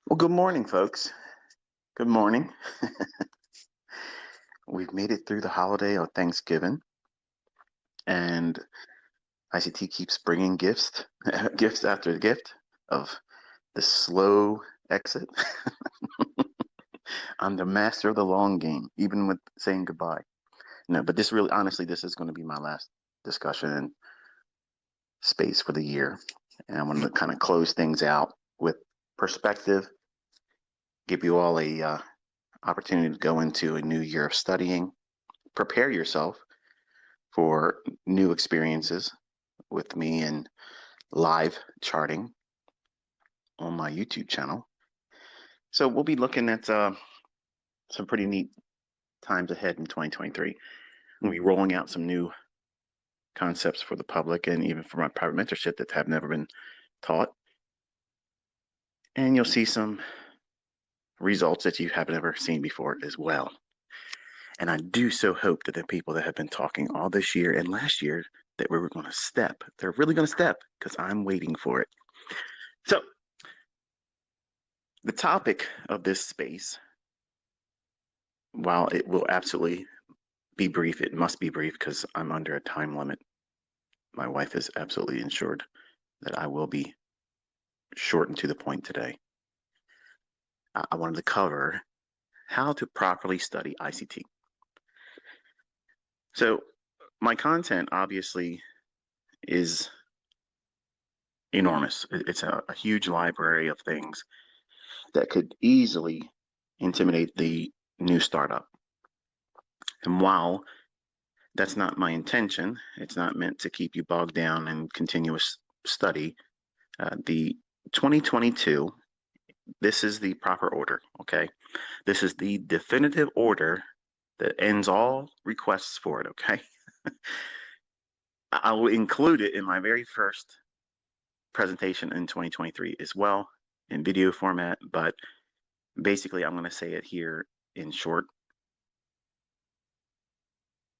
Well, good morning, folks. Good morning. We've made it through the holiday of Thanksgiving, and ICT keeps bringing gifts, gifts after gift of the slow exit. I'm the master of the long game, even with saying goodbye. No, but this really, honestly, this is going to be my last discussion and space for the year. And I want to kind of close things out with perspective, give you all a opportunity to go into a new year of studying, prepare yourself for new experiences with me and live charting on my YouTube channel. So we'll be looking at some pretty neat times ahead in 2023. We'll be rolling out some new concepts for the public and even for my private mentorship that have never been taught. And you'll see some results that you haven't ever seen before as well. And I do so hope that the people that have been talking all this year and last year that we were going to step, they're really going to step because I'm waiting for it. So the topic of this space, while it will absolutely be brief, it must be brief because I'm under a time limit. My wife is absolutely insured that I will be short and to the point today. I wanted to cover how to properly study ICT. So my content obviously is enormous. It's a huge library of things that could easily intimidate the new startup. And while that's not my intention, it's not meant to keep you bogged down in continuous study. The 2022, this is the proper order, okay? This is the definitive order that ends all requests for it, okay? I will include it in my very first presentation in 2023 as well in video format, but basically I'm going to say it here in short,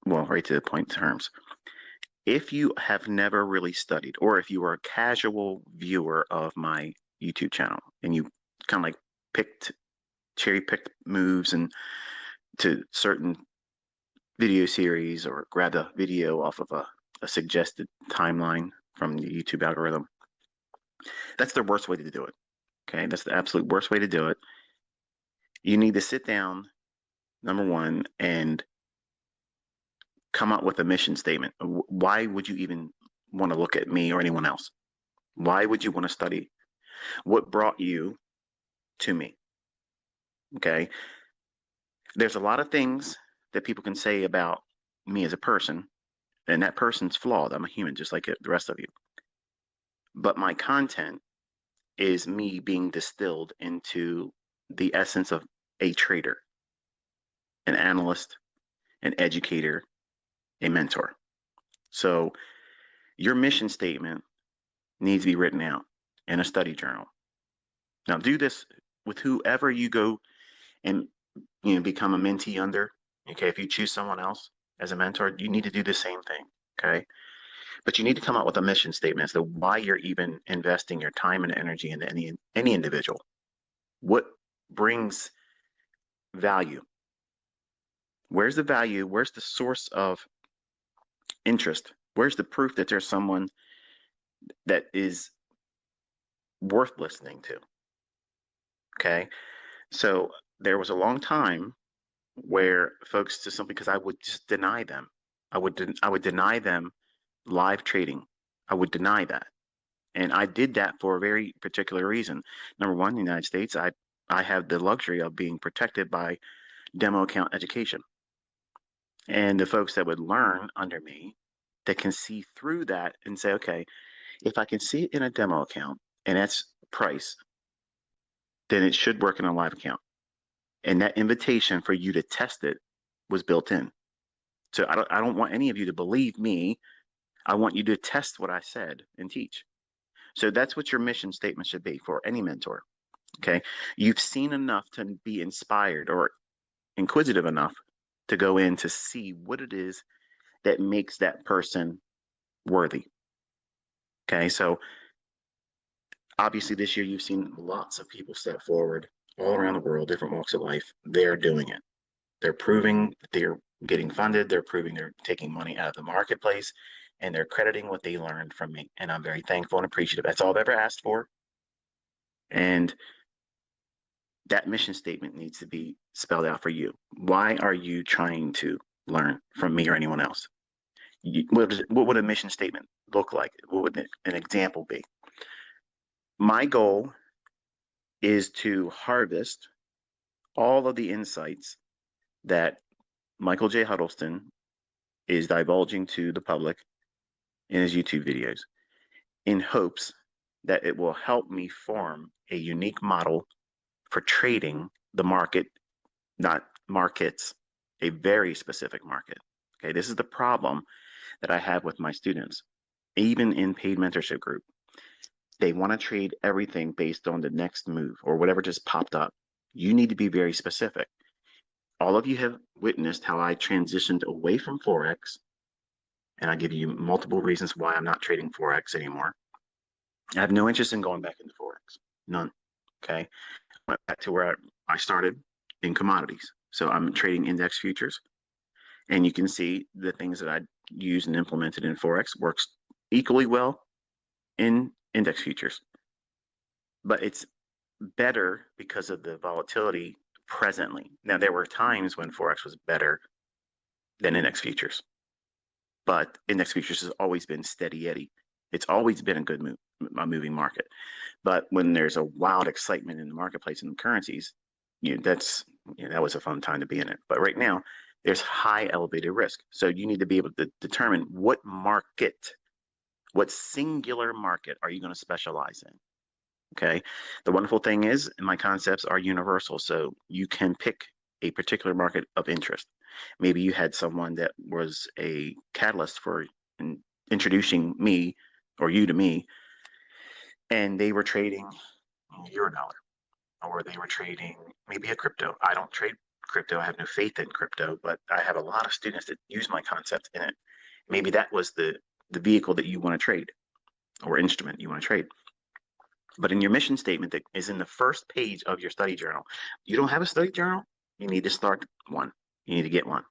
well, right to the point terms. If you have never really studied, or if you are a casual viewer of my YouTube channel and you kind of like cherry picked moves and to certain video series or grabbed a video off of a suggested timeline from the YouTube algorithm, that's the worst way to do it. Okay, that's the absolute worst way to do it. You need to sit down, number one, and come up with a mission statement. Why would you even want to look at me or anyone else? Why would you want to study? What brought you to me? Okay. There's a lot of things that people can say about me as a person, and that person's flawed. I'm a human just like the rest of you. But my content is me being distilled into the essence of a trader, an analyst, an educator, a mentor. So your mission statement needs to be written out in a study journal. Now do this with whoever you go and become a mentee under. Okay, if you choose someone else as a mentor, you need to do the same thing. Okay, but you need to come up with a mission statement as to why you're even investing your time and energy into any individual. What brings value? Where's the value? Where's the source of interest? Where's the proof that there's someone that is worth listening to? Okay, so there was a long time where folks just simply because I would just deny them. I would deny them live trading. I would deny that. And I did that for a very particular reason. Number one, in the United States, I have the luxury of being protected by demo account education. And the folks that would learn under me that can see through that and say, okay, if I can see it in a demo account and that's price, then it should work in a live account. And that invitation for you to test it was built in. So I don't want any of you to believe me. I want you to test what I said and teach. So that's what your mission statement should be for any mentor. Okay. You've seen enough to be inspired or inquisitive enough to go in to see what it is that makes that person worthy. Okay. So Obviously, this year you've seen lots of people step forward all around the world, different walks of life. They're doing it. They're proving that they're getting funded. They're proving they're taking money out of the marketplace, and they're crediting what they learned from me. And I'm very thankful and appreciative. That's all I've ever asked for. And that mission statement needs to be spelled out for you. Why are you trying to learn from me or anyone else? What would a mission statement look like? What would an example be? My goal is to harvest all of the insights that Michael J. Huddleston is divulging to the public in his YouTube videos in hopes that it will help me form a unique model for trading the market, not markets, a very specific market. Okay, this is the problem that I have with my students, even in paid mentorship group. They want to trade everything based on the next move or whatever just popped up. You need to be very specific. All of you have witnessed how I transitioned away from Forex, and I give you multiple reasons why I'm not trading Forex anymore. I have no interest in going back into Forex, none. Okay, went back to where I started in commodities. So I'm trading index futures, and you can see the things that I used and implemented in Forex works equally well in index futures. But it's better because of the volatility presently. Now, there were times when Forex was better than index futures, but index futures has always been steady Eddie. It's always been a good moving market. But when there's a wild excitement in the marketplace and the currencies, that was a fun time to be in it. But right now, there's high elevated risk. So you need to be able to determine what singular market are you going to specialize in? Okay. The wonderful thing is my concepts are universal. So you can pick a particular market of interest. Maybe you had someone that was a catalyst for introducing me or you to me, and they were trading Eurodollar, or they were trading maybe a crypto. I don't trade crypto. I have no faith in crypto, but I have a lot of students that use my concepts in it. Maybe that was the vehicle that you want to trade or instrument you want to trade. But in your mission statement that is in the first page of your study journal, you don't have a study journal, you need to start one. You need to get one.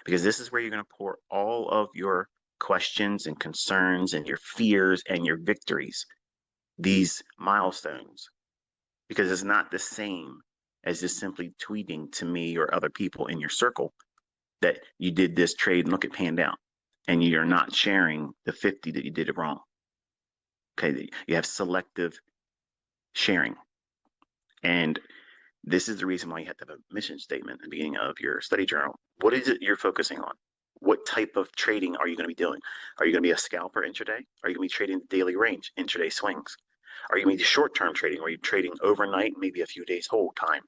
Because this is where you're going to pour all of your questions and concerns and your fears and your victories, these milestones. Because it's not the same as just simply tweeting to me or other people in your circle that you did this trade and look, it panned out. And you're not sharing the 50 that you did it wrong. Okay, you have selective sharing. And this is the reason why you have to have a mission statement at the beginning of your study journal. What is it you're focusing on? What type of trading are you going to be doing? Are you going to be a scalper intraday? Are you going to be trading the daily range, intraday swings? Are you going to be short-term trading where you're trading overnight, maybe a few days hold time?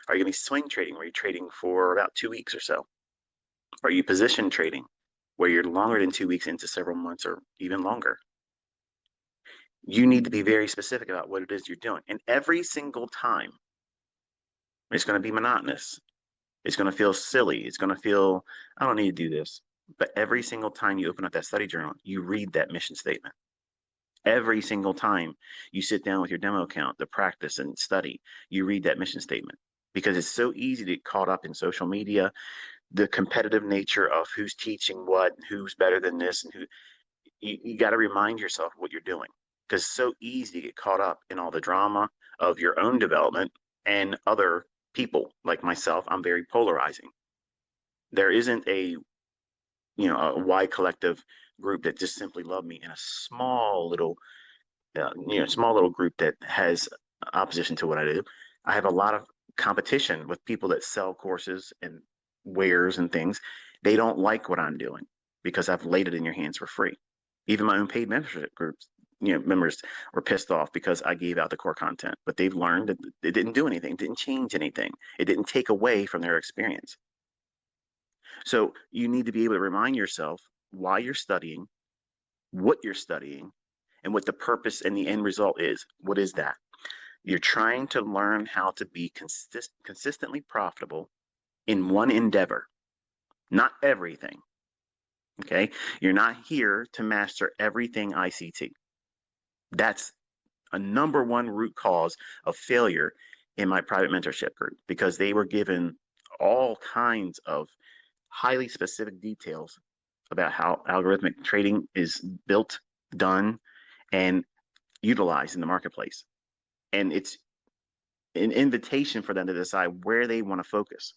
Are you going to be swing trading where you're trading for about 2 weeks or so? Are you position trading where you're longer than 2 weeks into several months or even longer? You need to be very specific about what it is you're doing. And every single time, it's going to be monotonous. It's going to feel silly. It's going to feel, I don't need to do this. But every single time you open up that study journal, you read that mission statement. Every single time you sit down with your demo account to practice and study, you read that mission statement. Because it's so easy to get caught up in social media, the competitive nature of who's teaching what, who's better than this, and who. You got to remind yourself what you're doing. Because it's so easy to get caught up in all the drama of your own development and other people like myself. I'm very polarizing. There isn't a wide collective group that just simply love me in a small little group that has opposition to what I do. I have a lot of competition with people that sell courses and wares and things. They don't like what I'm doing because I've laid it in your hands for free. Even my own paid membership groups, members were pissed off because I gave out the core content, but they've learned that it didn't do anything, it didn't change anything. It didn't take away from their experience. So you need to be able to remind yourself why you're studying, what you're studying, and what the purpose and the end result is. What is that? You're trying to learn how to be consistently profitable in one endeavor, not everything. Okay? You're not here to master everything ICT. That's a number one root cause of failure in my private mentorship group, because they were given all kinds of highly specific details about how algorithmic trading is built, done, and utilized in the marketplace. And it's an invitation for them to decide where they want to focus.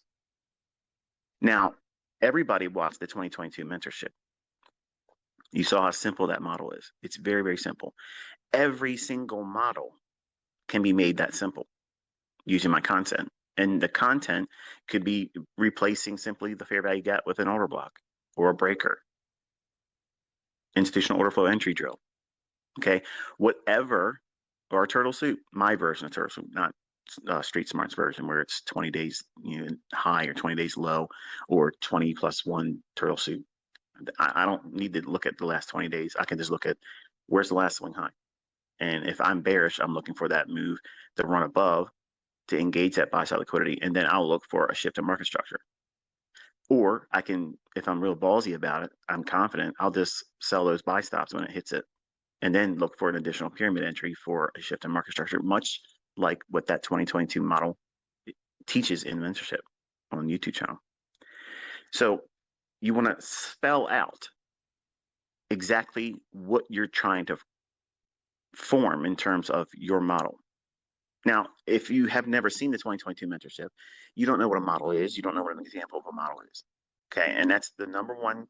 Now, everybody watched the 2022 mentorship. You saw how simple that model is. It's very, very simple. Every single model can be made that simple using my content. And the content could be replacing simply the fair value gap with an order block or a breaker, institutional order flow entry drill. Okay, whatever, or a turtle soup, my version of turtle soup, not Street Smart's version where it's 20 days high or 20 days low, or 20 plus one turtle soup. I don't need to look at the last 20 days. I can just look at where's the last swing high. And if I'm bearish, I'm looking for that move to run above to engage that buy side liquidity. And then I'll look for a shift in market structure. Or I can, if I'm real ballsy about it, I'm confident, I'll just sell those buy stops when it hits it, and then look for an additional pyramid entry for a shift in market structure, much like what that 2022 model teaches in mentorship on YouTube channel. So you want to spell out exactly what you're trying to form in terms of your model. Now, if you have never seen the 2022 mentorship, you don't know what a model is. You don't know what an example of a model is. Okay, and that's the number one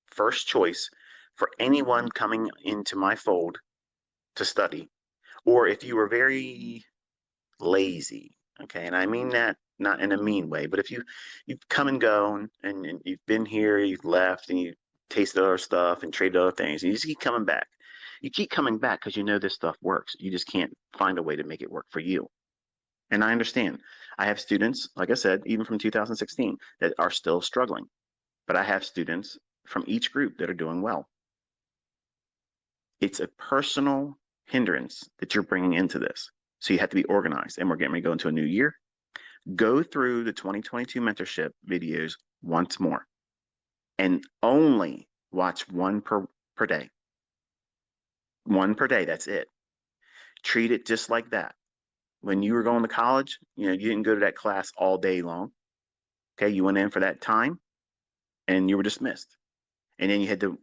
first choice for anyone coming into my fold to study. Or if you were very lazy, okay, and I mean that not in a mean way, but if you come and go and you've been here, you've left, and you tasted other stuff and traded other things, and you just keep coming back. You keep coming back because you know this stuff works. You just can't find a way to make it work for you. And I understand. I have students, like I said, even from 2016, that are still struggling. But I have students from each group that are doing well. It's a personal hindrance that you're bringing into this. So you have to be organized. And we're getting ready to go into a new year. Go through the 2022 mentorship videos once more and only watch one per day. One per day, that's it. Treat it just like that. When you were going to college, you didn't go to that class all day long. Okay, you went in for that time and you were dismissed. And then you had to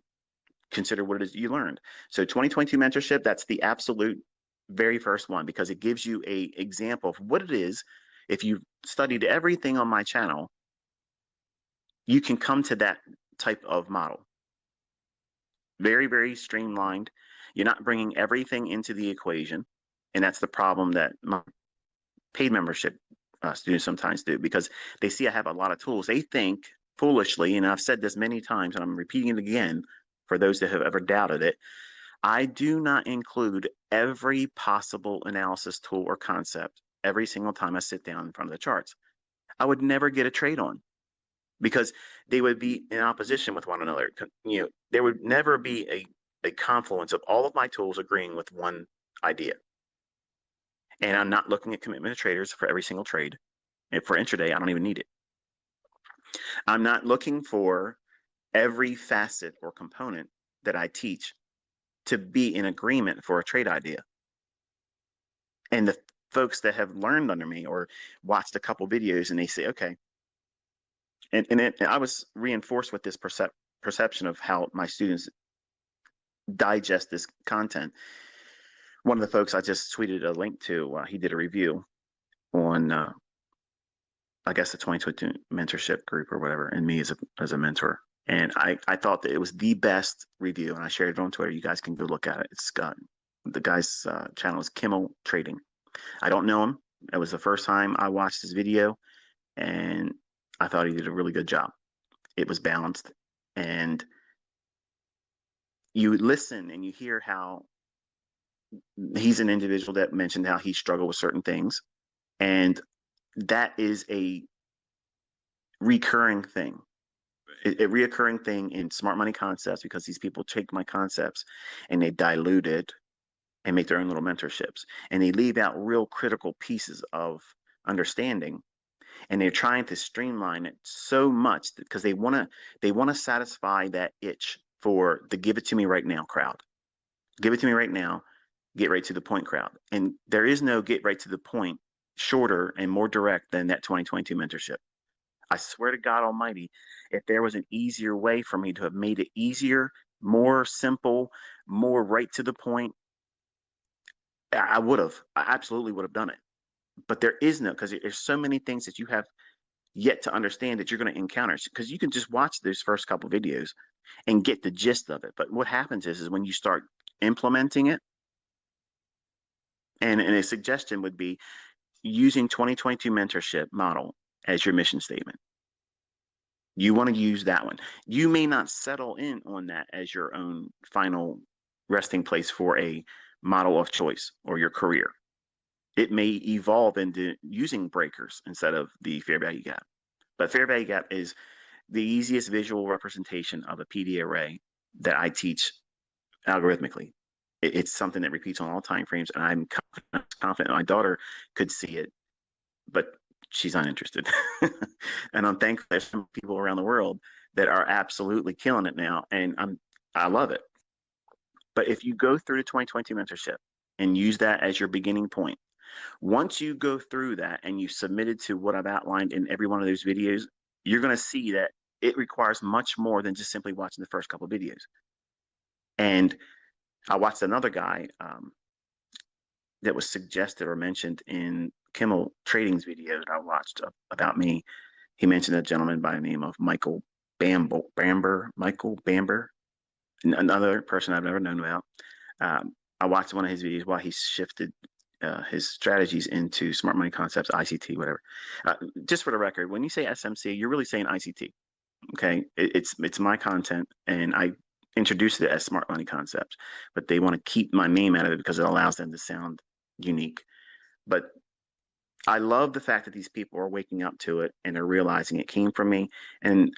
consider what it is you learned. So 2022 mentorship, that's the absolute very first one, because it gives you an example of what it is. If you've studied everything on my channel, you can come to that type of model. Very, very streamlined. You're not bringing everything into the equation. And that's the problem that my paid membership students sometimes do, because they see I have a lot of tools. They think foolishly, and I've said this many times, and I'm repeating it again for those that have ever doubted it, I do not include every possible analysis tool or concept every single time I sit down in front of the charts. I would never get a trade on, because they would be in opposition with one another. There would never be a confluence of all of my tools agreeing with one idea. And I'm not looking at commitment to traders for every single trade. And for intraday, I don't even need it. I'm not looking for every facet or component that I teach to be in agreement for a trade idea. And the folks that have learned under me or watched a couple videos and they say, okay, and I was reinforced with this perception of how my students digest this content. One of the folks I just tweeted a link to, he did a review on, I guess, the 2022 mentorship group or whatever, and me as a mentor. And I thought that it was the best review, and I shared it on Twitter. You guys can go look at it. It's got, the guy's channel is Kimmel Trading. I don't know him. It was the first time I watched his video, and I thought he did a really good job. It was balanced, and you listen and you hear how he's an individual that mentioned how he struggled with certain things, and that is a recurring thing. A reoccurring thing in smart money concepts, because these people take my concepts and they dilute it and make their own little mentorships, and they leave out real critical pieces of understanding, and they're trying to streamline it so much because they want to satisfy that itch for the give it to me right now crowd. Give it to me right now. get right to the point crowd. And there is no get right to the point shorter and more direct than that 2022 mentorship. I swear to God Almighty, if there was an easier way for me to have made it easier, more simple, more right to the point, I would have. I absolutely would have done it. But there is no, because there's so many things that you have yet to understand that you're going to encounter. Because you can just watch those first couple videos and get the gist of it. But what happens is when you start implementing it, and a suggestion would be using 2022 mentorship model as your mission statement. You want to use that one. You may not settle in on that as your own final resting place for a model of choice or your career. It may evolve into using breakers instead of the fair value gap. But fair value gap is the easiest visual representation of a PD array that I teach algorithmically. It's something that repeats on all time frames, and I'm confident my daughter could see it, but she's uninterested. And I'm thankful there's some people around the world that are absolutely killing it now, and I love it. But if you go through the 2020 mentorship and use that as your beginning point, once you go through that and you submitted to what I've outlined in every one of those videos, you're going to see that it requires much more than just simply watching the first couple of videos. And I watched another guy that was suggested or mentioned in Kimmel Trading's video that I watched about me. He mentioned a gentleman by the name of Michael Bamber, another person I've never known about. I watched one of his videos while he shifted his strategies into smart money concepts, ICT, whatever. Just for the record, when you say SMC, you're really saying ICT. Okay, it's my content, and I introduced it as smart money concepts, but they want to keep my name out of it because it allows them to sound unique. But I love the fact that these people are waking up to it and they're realizing it came from me. And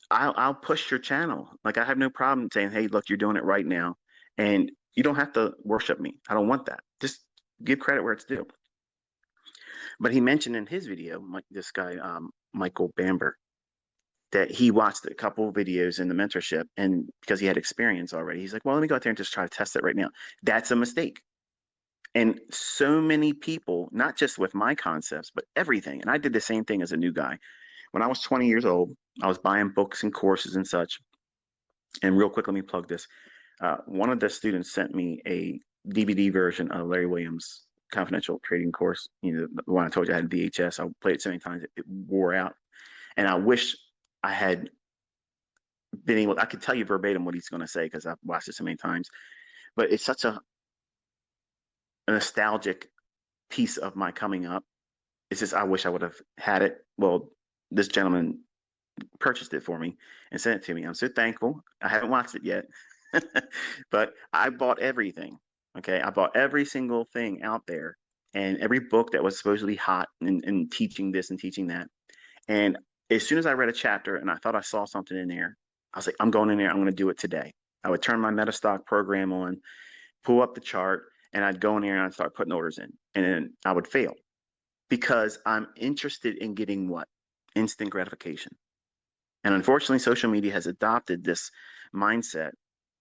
I'll push your channel. Like, I have no problem saying, hey, look, you're doing it right now. And you don't have to worship me. I don't want that. Just give credit where it's due. But he mentioned in his video, this guy, Michael Bamber, that he watched a couple of videos in the mentorship, and because he had experience already, he's like, well, let me go out there and just try to test it right now. That's a mistake. And so many people, not just with my concepts, but everything. And I did the same thing as a new guy. When I was 20 years old, I was buying books and courses and such. And real quick, let me plug this. One of the students sent me a DVD version of Larry Williams' confidential trading course. You know, the one I told you I had VHS. I played it so many times it wore out. And I wish I had been able, I could tell you verbatim what he's going to say because I've watched it so many times. But it's such a nostalgic piece of my coming up. It's just I wish I would have had it. Well, this gentleman purchased it for me and sent it to me. I'm so thankful. I haven't watched it yet, but I bought everything. Okay, I bought every single thing out there and every book that was supposedly hot and teaching this and teaching that. And as soon as I read a chapter and I thought I saw something in there, I was like, I'm going in there. I'm going to do it today. I would turn my MetaStock program on, pull up the chart, and I'd go in there and I'd start putting orders in, and then I would fail because I'm interested in getting what? Instant gratification. And unfortunately, social media has adopted this mindset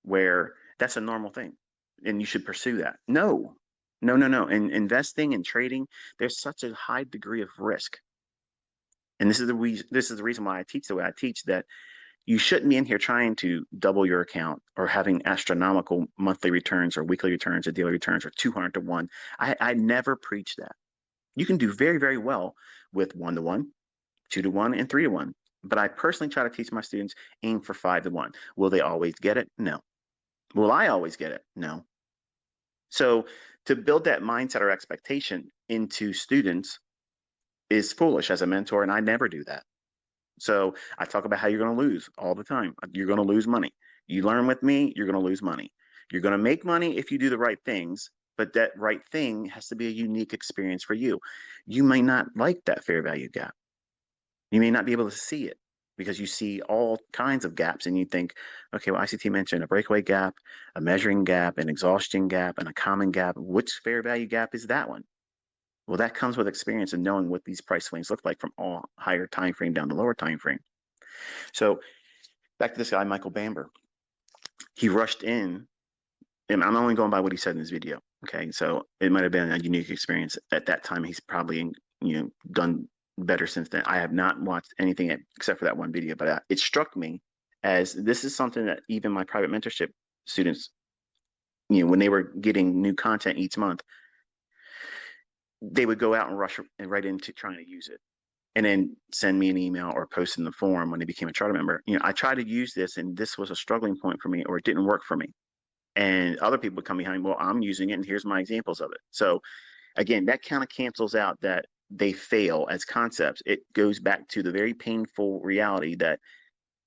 where that's a normal thing and you should pursue that. No, no, no, no. In investing and trading, there's such a high degree of risk. And this is the reason why I teach the way I teach, that you shouldn't be in here trying to double your account or having astronomical monthly returns or weekly returns or daily returns or 200 to 1. I never preach that. You can do very, very well with 1 to 1, 2 to 1, and 3 to 1. But I personally try to teach my students aim for 5 to 1. Will they always get it? No. Will I always get it? No. So to build that mindset or expectation into students is foolish as a mentor, and I never do that. So I talk about how you're going to lose all the time. You're going to lose money. You learn with me, you're going to lose money. You're going to make money if you do the right things, but that right thing has to be a unique experience for you. You may not like that fair value gap. You may not be able to see it because you see all kinds of gaps and you think, okay, well, ICT mentioned a breakaway gap, a measuring gap, an exhaustion gap, and a common gap. Which fair value gap is that one? Well, that comes with experience and knowing what these price swings look like from all higher time frame down to lower time frame. So back to this guy, Michael Bamber. He rushed in and I'm only going by what he said in his video. Okay, so it might have been a unique experience at that time. He's probably done better since then. I have not watched anything except for that one video, but it struck me as this is something that even my private mentorship students, when they were getting new content each month, they would go out and rush right into trying to use it, and then send me an email or post in the forum when they became a charter member. I tried to use this, and this was a struggling point for me, or it didn't work for me. And other people would come behind, well, I'm using it, and here's my examples of it. So again, that kind of cancels out that they fail as concepts. It goes back to the very painful reality that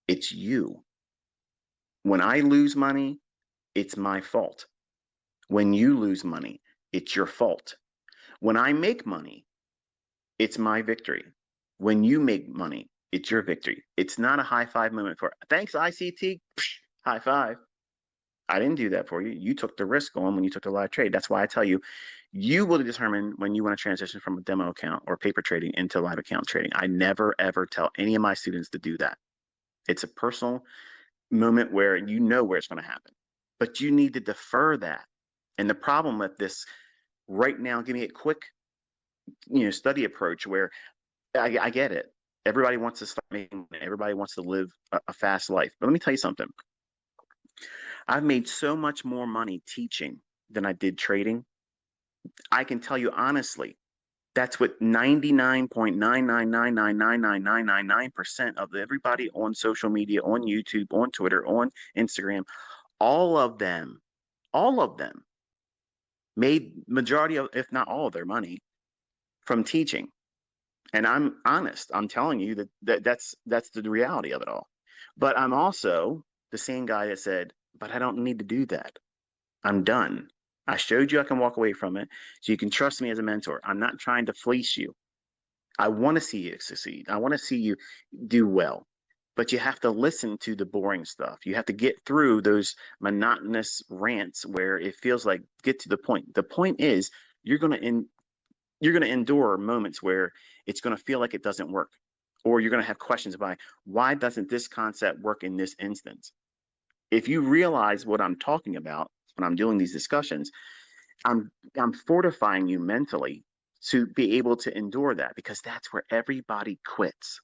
it's you. When I lose money, it's my fault. When you lose money, it's your fault. When I make money, it's my victory. When you make money, it's your victory. It's not a high five moment for thanks, ICT. Psh, high five. I didn't do that for you. You took the risk on when you took the live trade. That's why I tell you, you will determine when you want to transition from a demo account or paper trading into live account trading. I never, ever tell any of my students to do that. It's a personal moment where you know where it's going to happen, but you need to defer that. And the problem with this right now, give me a quick, study approach where I get it. Everybody wants to start making, everybody wants to live a fast life. But let me tell you something. I've made so much more money teaching than I did trading. I can tell you honestly, that's what 99.999999999% of everybody on social media, on YouTube, on Twitter, on Instagram, all of them made majority of, if not all of their money from teaching. And I'm honest. I'm telling you that's the reality of it all. But I'm also the same guy that said, but I don't need to do that. I'm done. I showed you I can walk away from it, so you can trust me as a mentor. I'm not trying to fleece you. I want to see you succeed. I want to see you do well. But you have to listen to the boring stuff. You have to get through those monotonous rants where it feels like get to the point. The point is you're going to endure moments where it's going to feel like it doesn't work, or you're going to have questions about why doesn't this concept work in this instance. If you realize what I'm talking about when I'm doing these discussions, I'm fortifying you mentally to be able to endure that, because that's where everybody quits.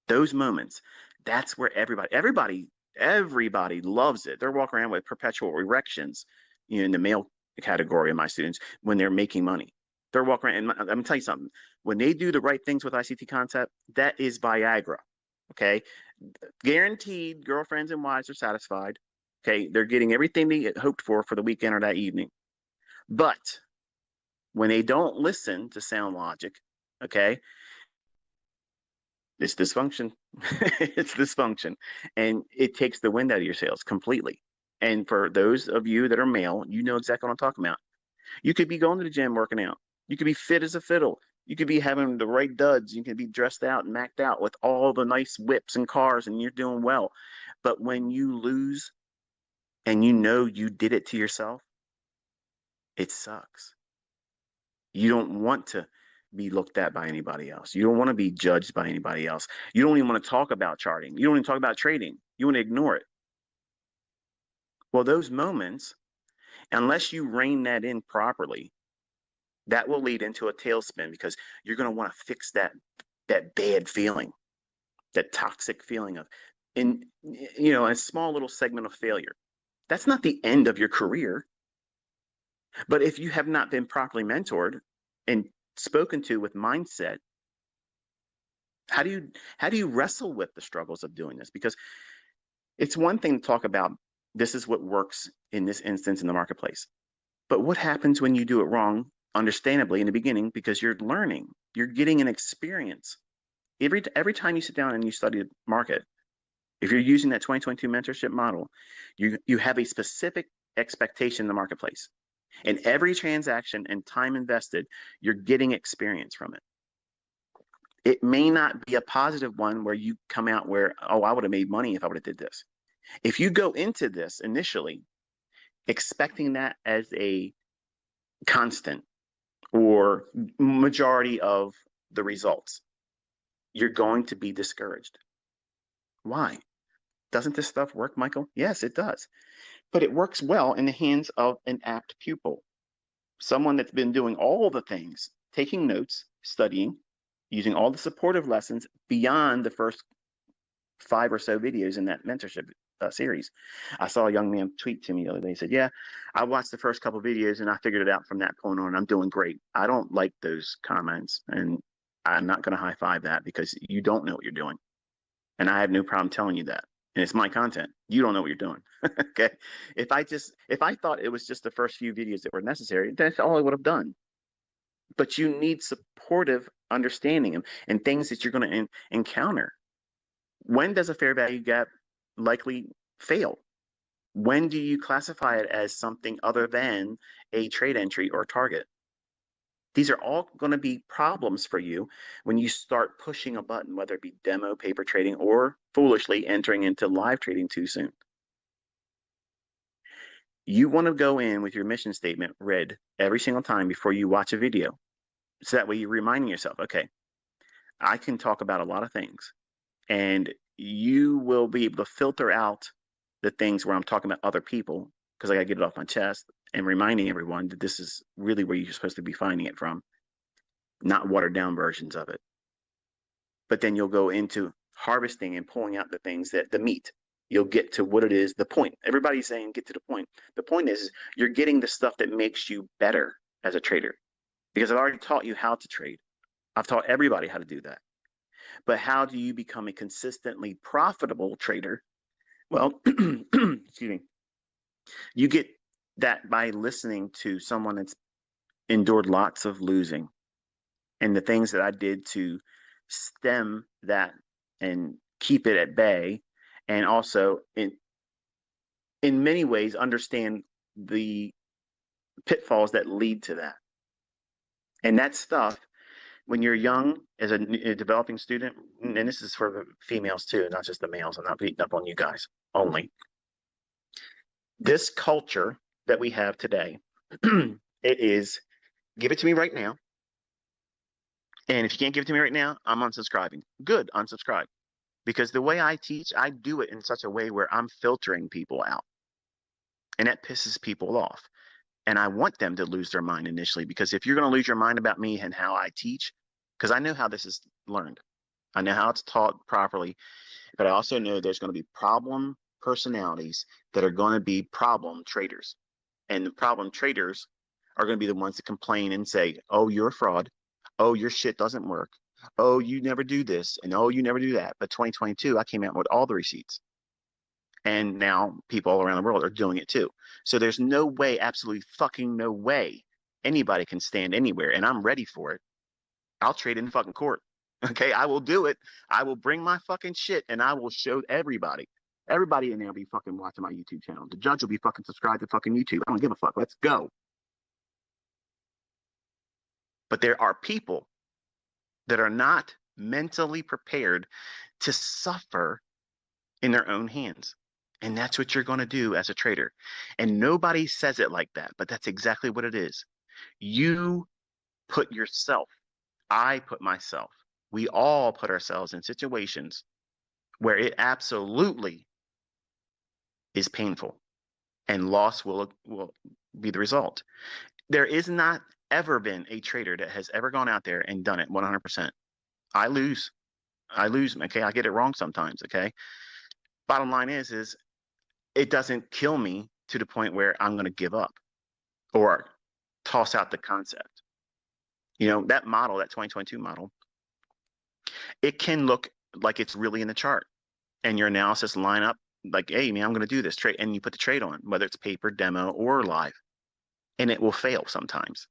Those moments, that's where everybody loves it. They're walking around with perpetual erections, in the male category of my students when they're making money. They're walking around, and I'm gonna tell you something. When they do the right things with ICT concept, that is Viagra. Okay, guaranteed girlfriends and wives are satisfied. Okay, they're getting everything they hoped for the weekend or that evening. But when they don't listen to sound logic, okay, it's dysfunction. It's dysfunction. And it takes the wind out of your sails completely. And for those of you that are male, you know exactly what I'm talking about. You could be going to the gym working out. You could be fit as a fiddle. You could be having the right duds. You could be dressed out and macked out with all the nice whips and cars, and you're doing well. But when you lose and you know you did it to yourself, it sucks. You don't want to be looked at by anybody else. You don't want to be judged by anybody else. You don't even want to talk about charting. You don't even talk about trading. You want to ignore it. Well, those moments, unless you rein that in properly, that will lead into a tailspin, because you're going to want to fix that bad feeling, that toxic feeling of, a small little segment of failure. That's not the end of your career. But if you have not been properly mentored and spoken to with mindset, how do you wrestle with the struggles of doing this? Because it's one thing to talk about this is what works in this instance in the marketplace. But what happens when you do it wrong, understandably, in the beginning, because you're learning, you're getting an experience. Every time you sit down and you study the market, if you're using that 2022 mentorship model, you have a specific expectation in the marketplace. And every transaction and time invested, you're getting experience from it. It may not be a positive one where you come out where, oh, I would have made money if I would have did this. If you go into this initially expecting that as a constant or majority of the results, you're going to be discouraged. Why? Doesn't this stuff work, Michael? Yes, it does. But it works well in the hands of an apt pupil, someone that's been doing all the things, taking notes, studying, using all the supportive lessons beyond the first 5 or so videos in that mentorship series. I saw a young man tweet to me the other day. He said, "Yeah, I watched the first couple videos and I figured it out from that point on. I'm doing great." I don't like those comments, and I'm not going to high five that because you don't know what you're doing. And I have no problem telling you that. And it's my content. You don't know what you're doing. Okay. If I thought it was just the first few videos that were necessary, that's all I would have done. But you need supportive understanding and things that you're going to encounter. When does a fair value gap likely fail? When do you classify it as something other than a trade entry or target? These are all going to be problems for you when you start pushing a button, whether it be demo, paper trading, or foolishly entering into live trading too soon. You want to go in with your mission statement read every single time before you watch a video. So that way you're reminding yourself, okay, I can talk about a lot of things, and you will be able to filter out the things where I'm talking about other people because I got to get it off my chest and reminding everyone that this is really where you're supposed to be finding it from, not watered down versions of it. But then you'll go into harvesting and pulling out the things that the meat. You'll get to what it is, the point. Everybody's saying get to the point. The point is you're getting the stuff that makes you better as a trader because I've already taught you how to trade. I've taught everybody how to do that. But how do you become a consistently profitable trader? Well, excuse me. You get that by listening to someone that's endured lots of losing and the things that I did to stem that and keep it at bay, and also in many ways understand the pitfalls that lead to that. And that stuff, when you're young as a developing student, and this is for the females too, not just the males, I'm not beating up on you guys only. This culture that we have today, it is give it to me right now. And if you can't give it to me right now, I'm unsubscribing. Good, unsubscribe. Because the way I teach, I do it in such a way where I'm filtering people out. And that pisses people off. And I want them to lose their mind initially, because if you're going to lose your mind about me and how I teach, because I know how this is learned, I know how it's taught properly, but I also know there's going to be problem personalities that are going to be problem traders. And the problem traders are going to be the ones that complain and say, oh, you're a fraud. Oh, your shit doesn't work. Oh, you never do this. And oh, you never do that. But 2022, I came out with all the receipts. And now people all around the world are doing it too. So there's no way, absolutely fucking no way anybody can stand anywhere. And I'm ready for it. I'll trade in fucking court. Okay, I will do it. I will bring my fucking shit and I will show everybody. Everybody in there will be fucking watching my YouTube channel. The judge will be fucking subscribed to fucking YouTube. I don't give a fuck. Let's go. But there are people that are not mentally prepared to suffer in their own hands. And that's what you're going to do as a trader. And nobody says it like that, but that's exactly what it is. You put yourself, I put myself, we all put ourselves in situations where it absolutely is painful and loss will be the result. There is not ever been a trader that has ever gone out there and done it 100%. I lose. Okay. I get it wrong sometimes. Okay. Bottom line is it doesn't kill me to the point where I'm going to give up or toss out the concept. You know, that model, that 2022 model, it can look like it's really in the chart and your analysis line up like, hey, man, I'm going to do this trade. And you put the trade on, whether it's paper, demo, or live, and it will fail sometimes.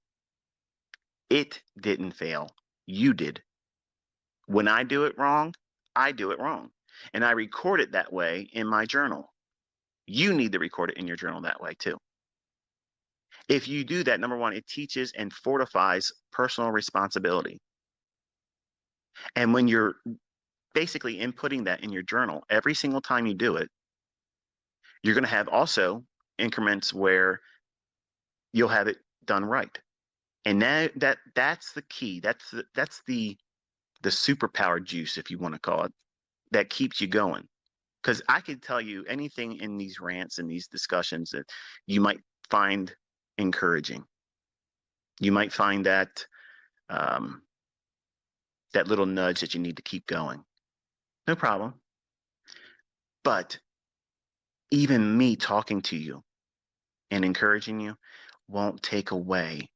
It didn't fail. You did. When I do it wrong, I do it wrong. And I record it that way in my journal. You need to record it in your journal that way too. If you do that, number one, it teaches and fortifies personal responsibility. And when you're basically inputting that in your journal, every single time you do it, you're going to have also increments where you'll have it done right. And that's the key. That's the superpower juice, if you want to call it, that keeps you going. Because I could tell you anything in these rants and these discussions that you might find encouraging. You might find that that little nudge that you need to keep going. No problem. But even me talking to you and encouraging you won't take away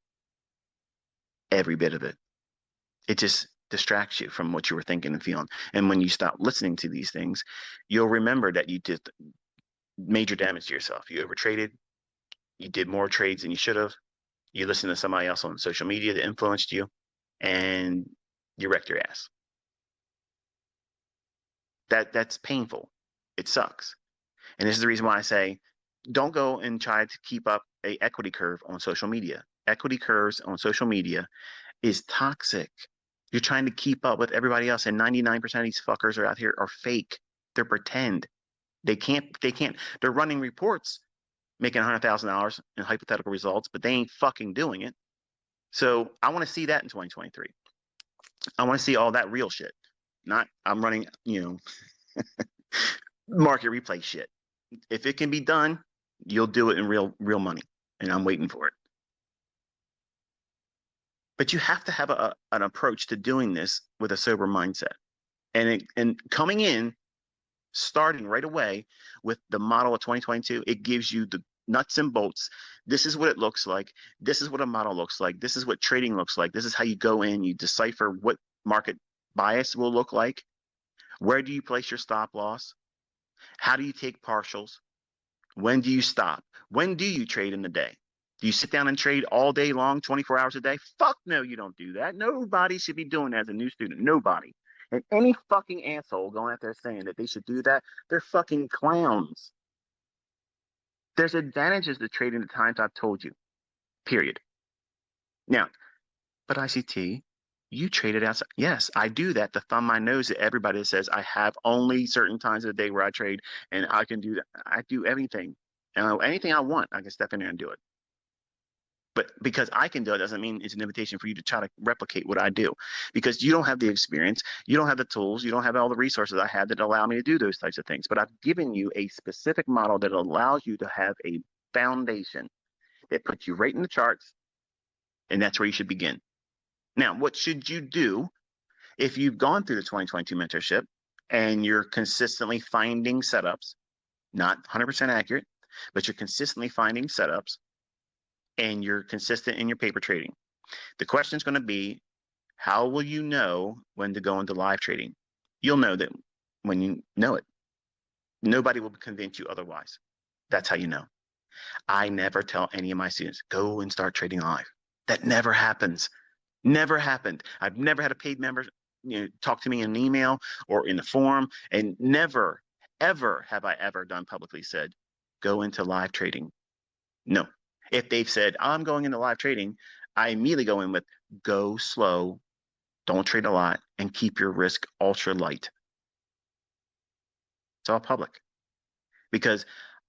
every bit of it. It just distracts you from what you were thinking and feeling. And when you stop listening to these things, you'll remember that you did major damage to yourself. You overtraded. You did more trades than you should have. You listened to somebody else on social media that influenced you, and you wrecked your ass. That's painful. It sucks. And this is the reason why I say, don't go and try to keep up a equity curve on social media. Equity curves on social media is toxic. You're trying to keep up with everybody else, and 99% of these fuckers are out here are fake. They're pretend. They can't. They're running reports, making $100,000 in hypothetical results, but they ain't fucking doing it. So I want to see that in 2023. I want to see all that real shit. Not I'm running, market replay shit. If it can be done, you'll do it in real money, and I'm waiting for it. But you have to have an approach to doing this with a sober mindset, and coming in, starting right away with the model of 2022. It gives you the nuts and bolts. This is what it looks like. This is what a model looks like. This is what trading looks like. This is how you go in. You decipher what market bias will look like. Where do you place your stop loss? How do you take partials? When do you stop? When do you trade in the day? Do you sit down and trade all day long, 24 hours a day? Fuck no, you don't do that. Nobody should be doing that as a new student. Nobody. And any fucking asshole going out there saying that they should do that, they're fucking clowns. There's advantages to trading the times I've told you, period. Now, but ICT, you traded outside. Yes, I do that to thumb my nose at everybody that says I have only certain times of the day where I trade and I can do that. I do everything. And anything I want, I can step in there and do it. But because I can do it doesn't mean it's an invitation for you to try to replicate what I do, because you don't have the experience, you don't have the tools, you don't have all the resources I have that allow me to do those types of things. But I've given you a specific model that allows you to have a foundation that puts you right in the charts, and that's where you should begin. Now, what should you do if you've gone through the 2022 mentorship and you're consistently finding setups, not 100% accurate, but you're consistently finding setups and you're consistent in your paper trading? The question is going to be, how will you know when to go into live trading? You'll know that when you know it. Nobody will convince you otherwise. That's how you know. I never tell any of my students, go and start trading live. That never happens. Never happened. I've never had a paid member talk to me in an email or in a forum, and never, ever have I ever done publicly said, go into live trading. No. If they've said, I'm going into live trading, I immediately go in with go slow, don't trade a lot, and keep your risk ultra light. It's all public. Because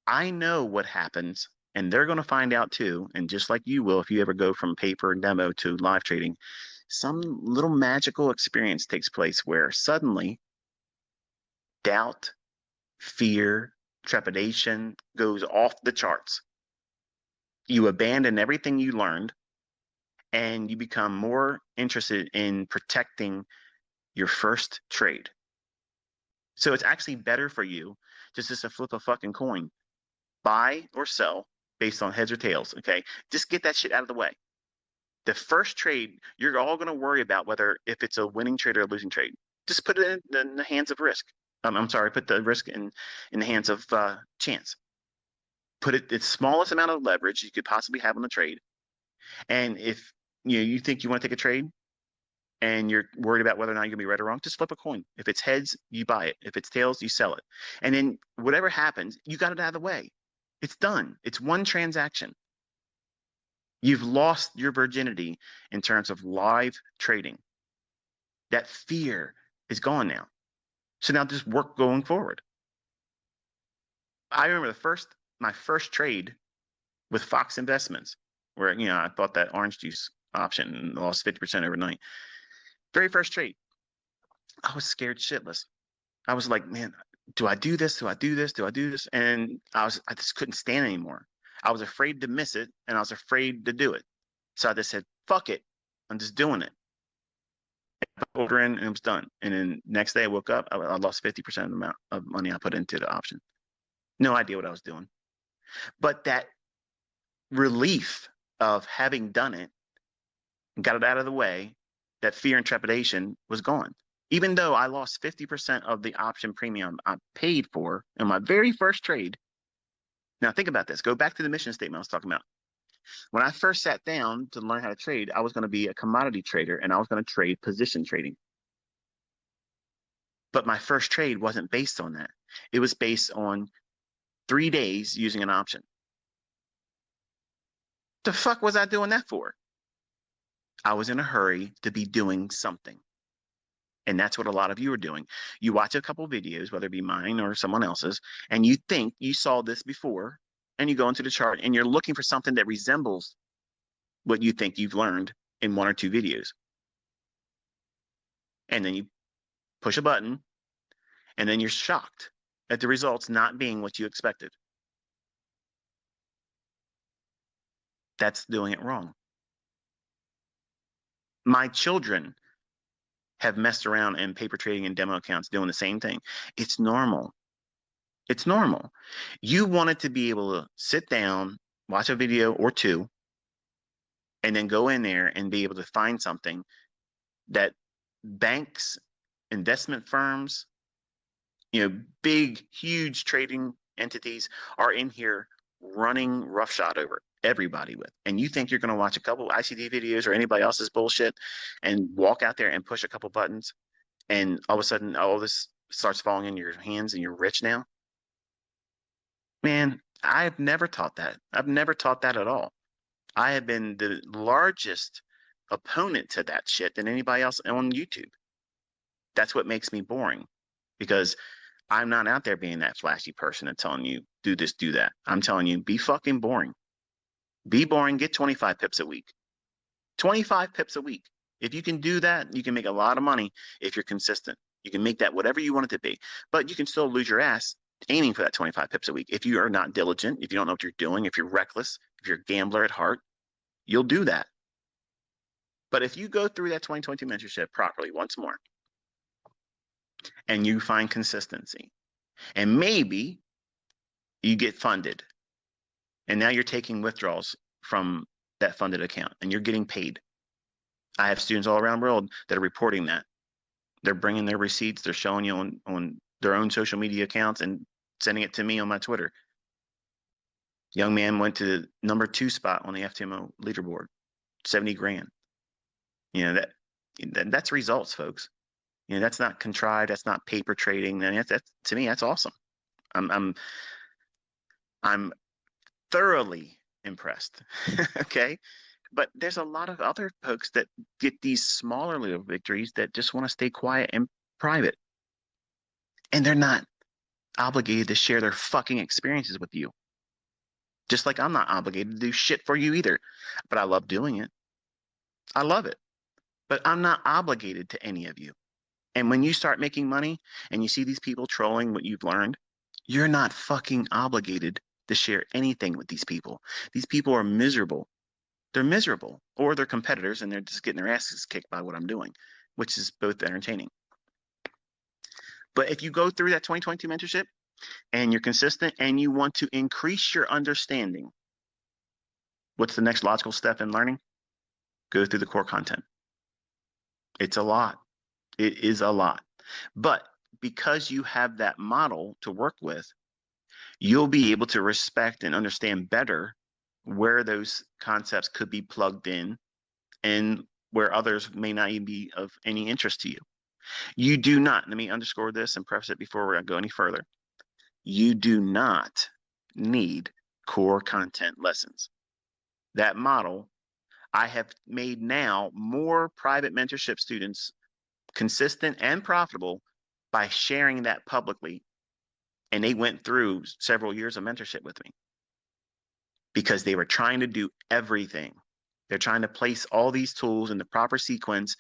I know what happens, and they're going to find out too. And just like you will, if you ever go from paper and demo to live trading, some little magical experience takes place where suddenly doubt, fear, trepidation goes off the charts. You abandon everything you learned, and you become more interested in protecting your first trade. So it's actually better for you just to flip a fucking coin, buy or sell based on heads or tails. Okay, just get that shit out of the way. The first trade, you're all going to worry about whether if it's a winning trade or a losing trade. Just put it in the hands of risk. I'm sorry, put the risk in the hands of chance. Put it the smallest amount of leverage you could possibly have on the trade. And if you think you want to take a trade and you're worried about whether or not you're going to be right or wrong, just flip a coin. If it's heads, you buy it. If it's tails, you sell it. And then whatever happens, you got it out of the way. It's done. It's one transaction. You've lost your virginity in terms of live trading. That fear is gone now. So now just work going forward. I remember my first trade with Fox Investments, where I bought that orange juice option and lost 50% overnight. Very first trade. I was scared shitless. I was like, man, do I do this? Do I do this? Do I do this? And I just couldn't stand anymore. I was afraid to miss it, and I was afraid to do it. So I just said, fuck it. I'm just doing it. Order in, and it was done. And then next day I woke up, I lost 50% of the amount of money I put into the option. No idea what I was doing. But that relief of having done it, got it out of the way, that fear and trepidation was gone. Even though I lost 50% of the option premium I paid for in my very first trade. Now think about this. Go back to the mission statement I was talking about. When I first sat down to learn how to trade, I was going to be a commodity trader and I was going to trade position trading. But my first trade wasn't based on that. It was based on 3 days using an option. The fuck was I doing that for? I was in a hurry to be doing something. And that's what a lot of you are doing. You watch a couple videos, whether it be mine or someone else's, and you think you saw this before, and you go into the chart and you're looking for something that resembles what you think you've learned in 1 or 2 videos. And then you push a button, and then you're shocked at the results not being what you expected. That's doing it wrong. My children have messed around in paper trading and demo accounts doing the same thing. It's normal. It's normal. You wanted to be able to sit down, watch a video or 2, and then go in there and be able to find something that banks, investment firms, big, huge trading entities are in here running roughshod over everybody with. And you think you're going to watch a couple ICT videos or anybody else's bullshit and walk out there and push a couple buttons, and all of a sudden all this starts falling in your hands and you're rich now? Man, I've never taught that. I've never taught that at all. I have been the largest opponent to that shit than anybody else on YouTube. That's what makes me boring, because I'm not out there being that flashy person and telling you, do this, do that. I'm telling you, be fucking boring. Be boring, get 25 pips a week. 25 pips a week. If you can do that, you can make a lot of money if you're consistent. You can make that whatever you want it to be, but you can still lose your ass aiming for that 25 pips a week. If you are not diligent, if you don't know what you're doing, if you're reckless, if you're a gambler at heart, you'll do that. But if you go through that 2020 mentorship properly once more, and you find consistency, and maybe you get funded, and now you're taking withdrawals from that funded account and you're getting paid. I have students all around the world that are reporting that. They're bringing their receipts, they're showing you on their own social media accounts and sending it to me on my Twitter. Young man went to number 2 spot on the FTMO leaderboard, 70 grand. That's results, folks. That's not contrived. That's not paper trading. And that's to me, that's awesome. I'm thoroughly impressed. Okay. But there's a lot of other folks that get these smaller little victories that just want to stay quiet and private. And they're not obligated to share their fucking experiences with you. Just like I'm not obligated to do shit for you either. But I love doing it. I love it. But I'm not obligated to any of you. And when you start making money and you see these people trolling what you've learned, you're not fucking obligated to share anything with these people. These people are miserable. They're miserable, or they're competitors and they're just getting their asses kicked by what I'm doing, which is both entertaining. But if you go through that 2022 mentorship and you're consistent and you want to increase your understanding, what's the next logical step in learning? Go through the core content. It's a lot. It is a lot. But because you have that model to work with, you'll be able to respect and understand better where those concepts could be plugged in and where others may not even be of any interest to you. You do not, let me underscore this and preface it before we go any further. You do not need core content lessons. That model, I have made now more private mentorship students consistent and profitable by sharing that publicly. And they went through several years of mentorship with me because they were trying to do everything. They're trying to place all these tools in the proper sequence.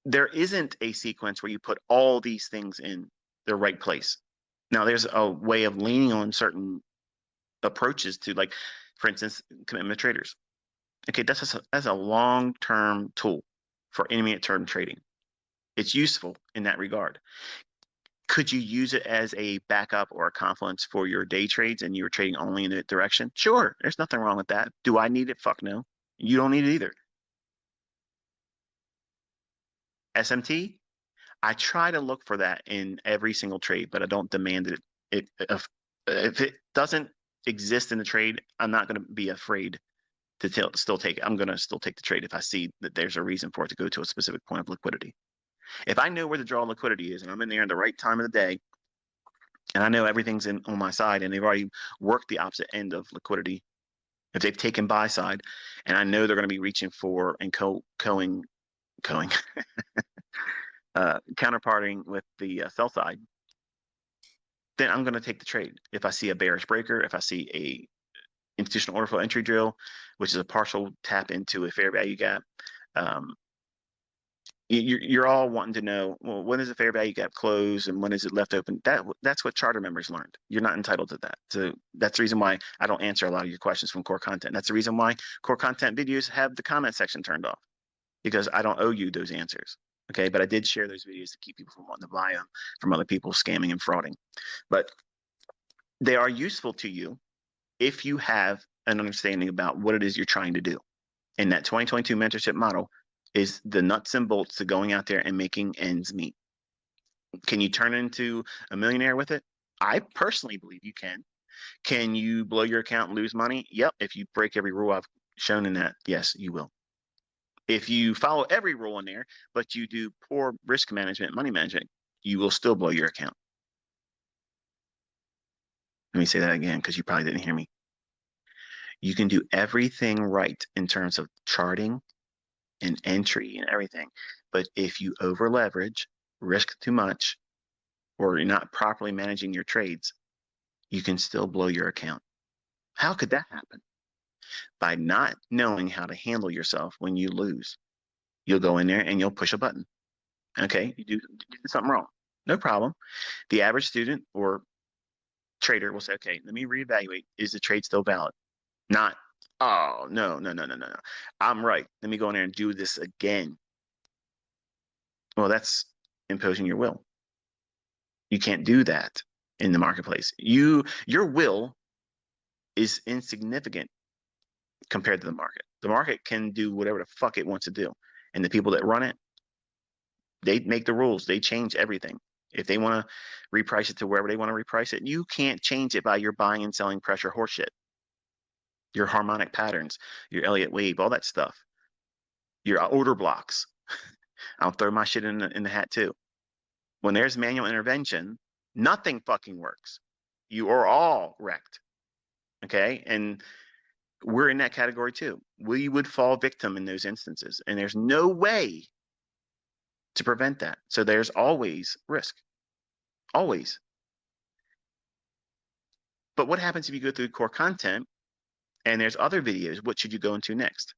There isn't a sequence where you put all these things in the right place. Now, there's a way of leaning on certain approaches to, like, for instance, commitment traders. Okay, that's a long-term tool for intermediate-term trading. It's useful in that regard. Could you use it as a backup or a confluence for your day trades and you were trading only in that direction? Sure, there's nothing wrong with that. Do I need it? Fuck no. You don't need it either. SMT, I try to look for that in every single trade, but I don't demand it. If it doesn't exist in the trade, I'm not going to be afraid to still take it. I'm going to still take the trade if I see that there's a reason for it to go to a specific point of liquidity. If I know where the draw liquidity is and I'm in there at the right time of the day, and I know everything's on my side and they've already worked the opposite end of liquidity, if they've taken buy side and I know they're going to be reaching for and counterparting with the sell side, then I'm going to take the trade. If I see a bearish breaker, if I see a institutional order flow entry drill, which is a partial tap into a fair value gap, you're all wanting to know, well, when is the fair value gap close and when is it left open? That's what charter members learned. You're not entitled to that. So that's the reason why I don't answer a lot of your questions from core content. That's the reason why core content videos have the comment section turned off, because I don't owe you those answers. Okay, but I did share those videos to keep people from wanting to buy them from other people scamming and frauding. But they are useful to you if you have an understanding about what it is you're trying to do. And that 2022 mentorship model is the nuts and bolts to going out there and making ends meet. Can you turn into a millionaire with it? I personally believe you can. Can you blow your account and lose money? Yep. If you break every rule I've shown in that, yes, you will. If you follow every rule in there, but you do poor risk management, money management, you will still blow your account. Let me say that again, because you probably didn't hear me. You can do everything right in terms of charting and entry and everything. But if you over leverage, risk too much, or you're not properly managing your trades, you can still blow your account. How could that happen? By not knowing how to handle yourself when you lose. You'll go in there and you'll push a button. Okay, you did something wrong. No problem. The average student or trader will say, okay, let me reevaluate. Is the trade still valid? Not, oh, no. I'm right. Let me go in there and do this again. Well, that's imposing your will. You can't do that in the marketplace. Your will is insignificant compared to the market. The market can do whatever the fuck it wants to do. And the people that run it, they make the rules. They change everything. If they want to reprice it to wherever they want to reprice it, you can't change it by your buying and selling pressure horseshit. Your harmonic patterns, your Elliott wave, all that stuff. Your order blocks. I'll throw my shit in the hat too. When there's manual intervention, nothing fucking works. You are all wrecked. Okay? And we're in that category too. We would fall victim in those instances. And there's no way to prevent that. So there's always risk. Always. But what happens if you go through core content and there's other videos? What should you go into next?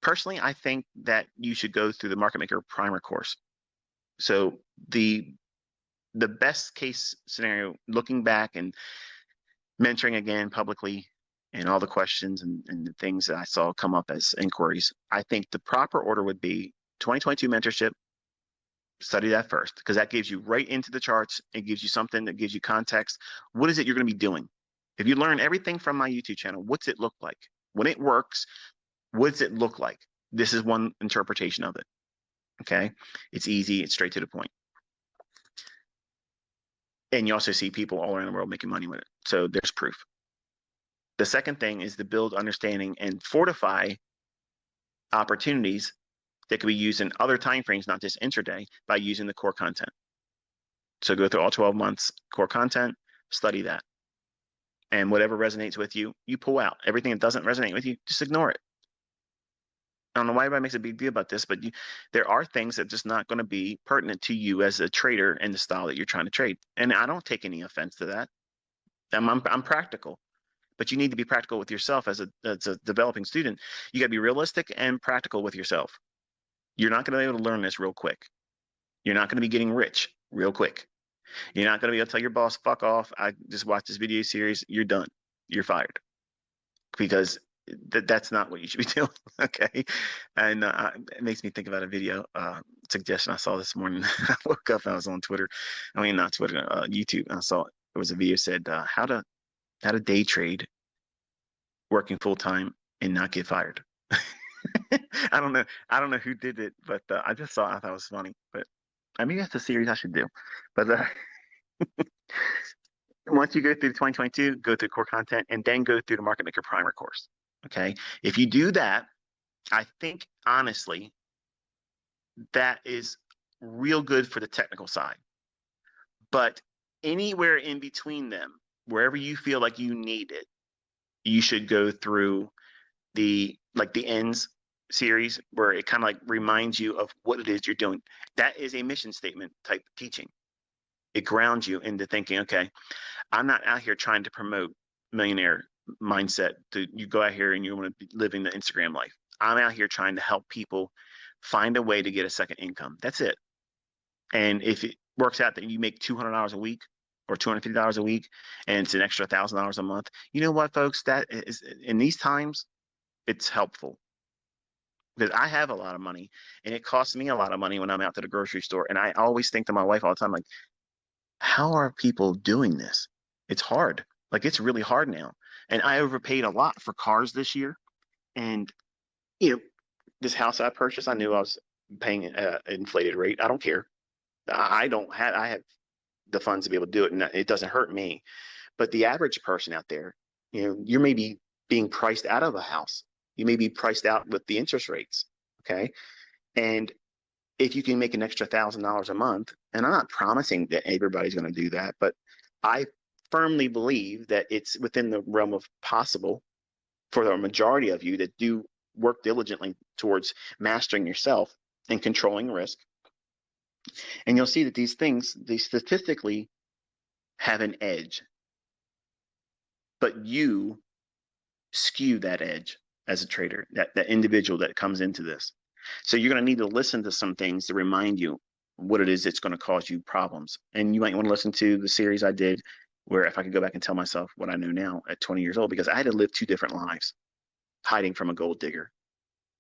Personally, I think that you should go through the Market Maker Primer course. So the best case scenario, looking back and mentoring again publicly and all the questions and the things that I saw come up as inquiries, I think the proper order would be 2022 mentorship. Study that first, because that gives you right into the charts. It gives you something that gives you context. What is it you're going to be doing? If you learn everything from my YouTube channel, what's it look like? When it works, what does it look like? This is one interpretation of it. Okay? It's easy. It's straight to the point. And you also see people all around the world making money with it. So there's proof. The second thing is to build understanding and fortify opportunities that could be used in other time frames, not just intraday, by using the core content. So go through all 12 months core content, study that. And whatever resonates with you, you pull out. Everything that doesn't resonate with you, just ignore it. I don't know why everybody makes a big deal about this, but there are things that are just not going to be pertinent to you as a trader and the style that you're trying to trade. And I don't take any offense to that. I'm practical, but you need to be practical with yourself as a developing student. You got to be realistic and practical with yourself. You're not going to be able to learn this real quick. You're not going to be getting rich real quick. You're not going to be able to tell your boss, fuck off. I just watched this video series. You're done. You're fired, because that's not what you should be doing. Okay. And it makes me think about a video suggestion I saw this morning. I woke up and I was on Twitter. I mean, not Twitter, YouTube. And I saw it was a video said how to day trade working full time and not get fired. I don't know. I don't know who did it, but I just saw it. I thought it was funny. But I mean, that's a series I should do. But once you go through the 2022, go through core content, and then go through the Market Maker Primer course. Okay. If you do that, I think honestly, that is real good for the technical side. But anywhere in between them, wherever you feel like you need it, you should go through the ends series, where it kind of like reminds you of what it is you're doing. That is a mission statement type teaching. It grounds you into thinking, okay, I'm not out here trying to promote millionaire mindset. You go out here and you want to be living the Instagram life. I'm out here trying to help people find a way to get a second income. That's it. And if it works out that you make $200 a week or $250 a week, and it's an extra $1,000 a month, you know what, folks? That is, in these times, it's helpful, because I have a lot of money and it costs me a lot of money when I'm out to the grocery store. And I always think to my wife all the time, like, how are people doing this? It's hard. Like, it's really hard now. And I overpaid a lot for cars this year. And, you know, this house I purchased, I knew I was paying an inflated rate. I don't care. I have the funds to be able to do it, and it doesn't hurt me. But the average person out there, you're maybe being priced out of a house. You may be priced out with the interest rates. Okay. And if you can make an extra $1,000 a month, and I'm not promising that everybody's going to do that, but I firmly believe that it's within the realm of possible for the majority of you that do work diligently towards mastering yourself and controlling risk. And you'll see that these things, they statistically have an edge, but you skew that edge as a trader, that individual that comes into this. So you're going to need to listen to some things to remind you what it is that's going to cause you problems. And you might want to listen to the series I did, where if I could go back and tell myself what I know now at 20 years old, because I had to live 2 different lives, hiding from a gold digger.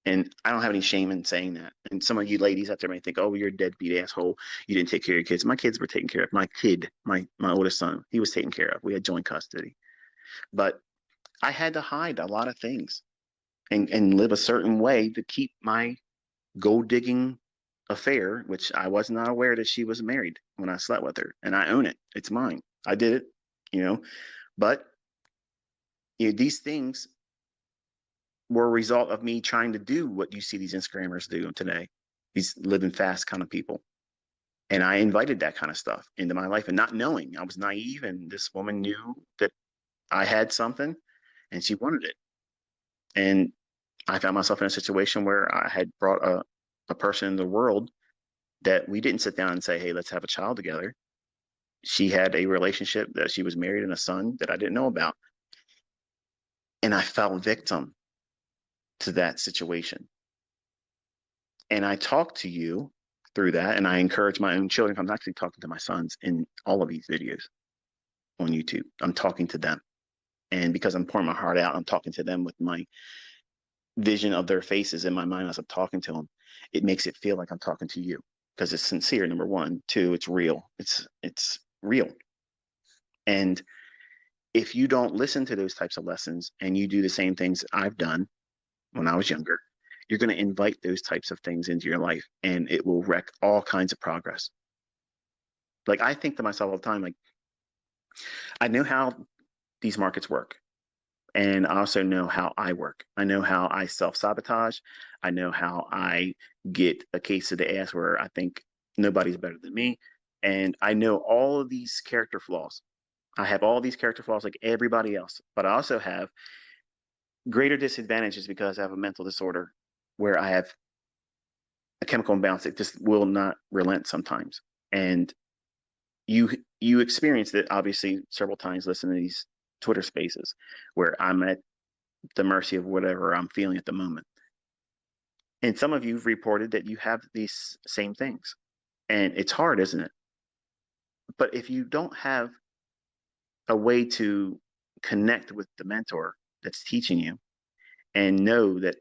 And I don't have any shame in saying that. And some of you ladies out there may think, oh, you're a deadbeat asshole. You didn't take care of your kids. My kids were taken care of. My kid, my oldest son, he was taken care of. We had joint custody. But I had to hide a lot of things and live a certain way to keep my gold digging affair, which I was not aware that she was married when I slept with her. And I own it. It's mine. I did it, But these things were a result of me trying to do what you see these Instagrammers do today, these living fast kind of people. And I invited that kind of stuff into my life, and not knowing, I was naive, and this woman knew that I had something and she wanted it. And I found myself in a situation where I had brought a person in the world that we didn't sit down and say, hey, let's have a child together. She had a relationship, that she was married and a son that I didn't know about. And I fell victim to that situation. And I talked to you through that, and I encourage my own children. I'm actually talking to my sons in all of these videos on YouTube. I'm talking to them. And because I'm pouring my heart out, I'm talking to them with my vision of their faces in my mind as I'm talking to them. It makes it feel like I'm talking to you, because it's sincere, number one. 2, it's real. It's real. And if you don't listen to those types of lessons and you do the same things I've done when I was younger, you're going to invite those types of things into your life, and it will wreck all kinds of progress. Like, I think to myself all the time, like, I know how these markets work. And I also know how I work. I know how I self-sabotage. I know how I get a case of the ass where I think nobody's better than me. And I know all of these character flaws. I have all these character flaws like everybody else, but I also have greater disadvantages because I have a mental disorder where I have a chemical imbalance that just will not relent sometimes. And you experienced it obviously several times listening to these Twitter spaces where I'm at the mercy of whatever I'm feeling at the moment. And some of you've reported that you have these same things. And it's hard, isn't it? But if you don't have a way to connect with the mentor that's teaching you and know that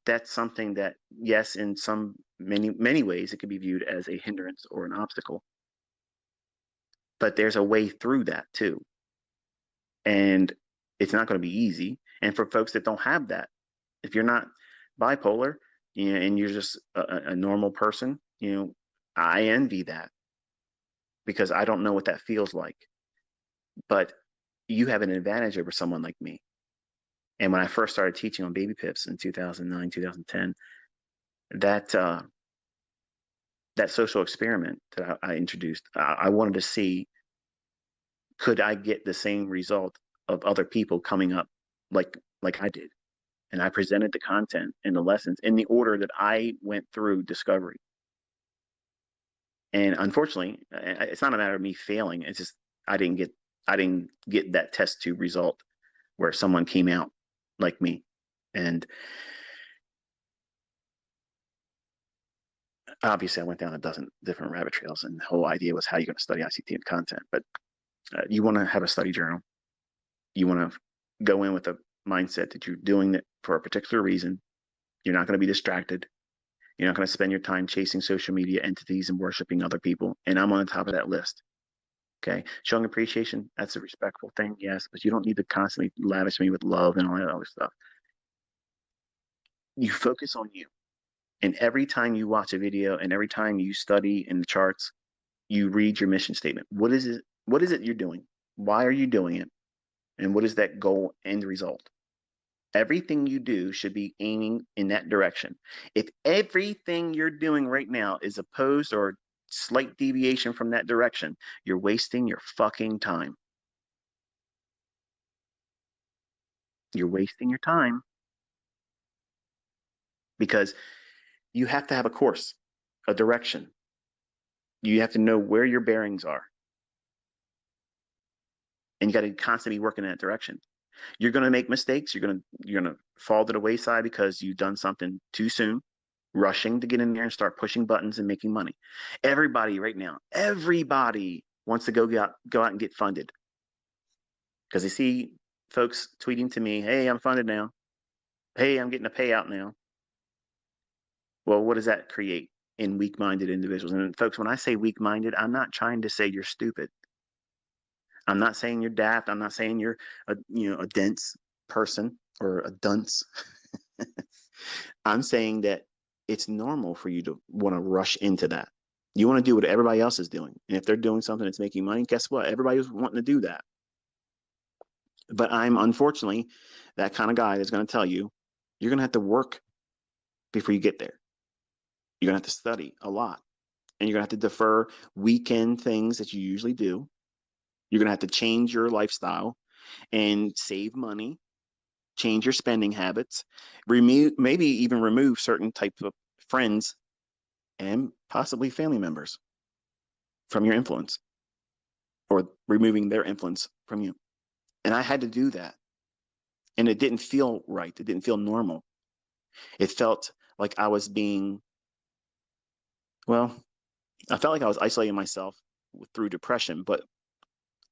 that's something that, yes, in some many ways, it can be viewed as a hindrance or an obstacle, but there's a way through that too. And it's not going to be easy. And for folks that don't have that, if you're not bipolar, you know, and you're just a normal person, you know, I envy that because I don't know what that feels like. But you have an advantage over someone like me. And when I first started teaching on baby pips in 2009, 2010, that that social experiment that I introduced, I wanted to see, could I get the same result of other people coming up like I did? And I presented the content and the lessons in the order that I went through discovery. And unfortunately, it's not a matter of me failing. It's just I didn't get that test tube result where someone came out like me. And obviously, I went down a dozen different rabbit trails, and the whole idea was how you're going to study ICT and content. But you want to have a study journal. You want to go in with a mindset that you're doing it for a particular reason. You're not going to be distracted. You're not going to spend your time chasing social media entities and worshiping other people. And I'm on the top of that list. Okay. Showing appreciation, that's a respectful thing, yes, but you don't need to constantly lavish me with love and all that other stuff. You focus on you. And every time you watch a video and every time you study in the charts, you read your mission statement. What is it? What is it you're doing? Why are you doing it? And what is that goal end result? Everything you do should be aiming in that direction. If everything you're doing right now is opposed or slight deviation from that direction, you're wasting your fucking time. You're wasting your time because you have to have a course, a direction. You have to know where your bearings are. And you got to constantly work in that direction. You're going to make mistakes. You're going to fall to the wayside because you've done something too soon, rushing to get in there and start pushing buttons and making money. Everybody right now, everybody wants to go out and get funded because they see folks tweeting to me, "Hey, I'm funded now. Hey, I'm getting a payout now." Well, what does that create in weak-minded individuals? And folks, when I say weak-minded, I'm not trying to say you're stupid. I'm not saying you're daft. I'm not saying you're a dense person or a dunce. I'm saying that it's normal for you to want to rush into that. You want to do what everybody else is doing. And if they're doing something that's making money, guess what? Everybody's wanting to do that. But I'm unfortunately that kind of guy that's going to tell you, you're going to have to work before you get there. You're going to have to study a lot. And you're going to have to defer weekend things that you usually do. You're going to have to change your lifestyle and save money, change your spending habits, maybe even remove certain types of friends and possibly family members from your influence or removing their influence from you. And I had to do that. And it didn't feel right. It didn't feel normal. It felt like I was well, I felt like I was isolating myself through depression, but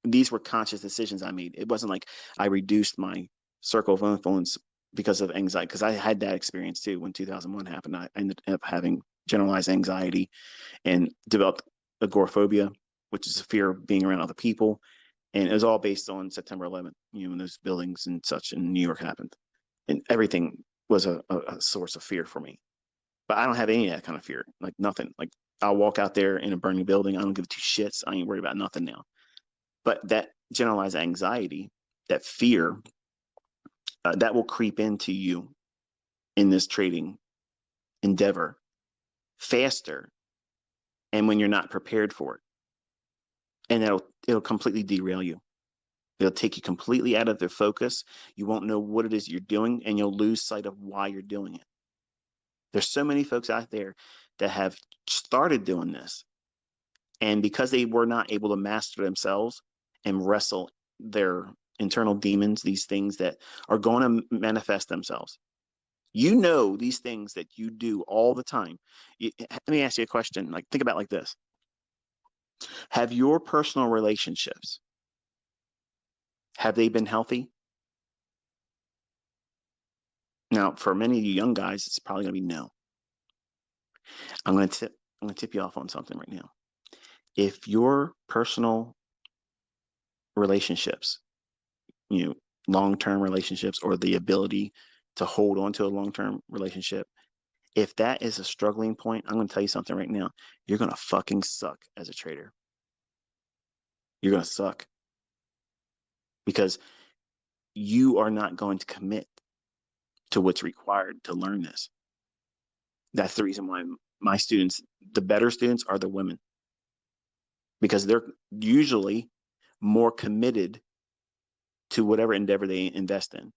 these were conscious decisions I made. It wasn't like I reduced my circle of influence because of anxiety, because I had that experience too when 2001 happened. I ended up having generalized anxiety and developed agoraphobia, which is a fear of being around other people. And it was all based on September 11th, when those buildings and such in New York happened. And everything was a source of fear for me. But I don't have any of that kind of fear, like nothing. Like I'll walk out there in a burning building. I don't give two shits. I ain't worried about nothing now. But that generalized anxiety, that fear, that will creep into you in this trading endeavor faster and when you're not prepared for it. And it'll completely derail you. It'll take you completely out of their focus. You won't know what it is you're doing, and you'll lose sight of why you're doing it. There's so many folks out there that have started doing this, and because they were not able to master themselves and wrestle their internal demons, these things that are going to manifest themselves. These things that you do all the time. Let me ask you a question. Like, think about it like this. Have your personal relationships, have they been healthy? Now, for many of you young guys, it's probably going to be no. I'm going to tip you off on something right now. If your personal relationships, long-term relationships, or the ability to hold on to a long-term relationship, if that is a struggling point, I'm going to tell you something right now. You're going to fucking suck as a trader. You're going to suck because you are not going to commit to what's required to learn this. That's the reason why my students, the better students, are the women, because they're usually more committed to whatever endeavor they invest in.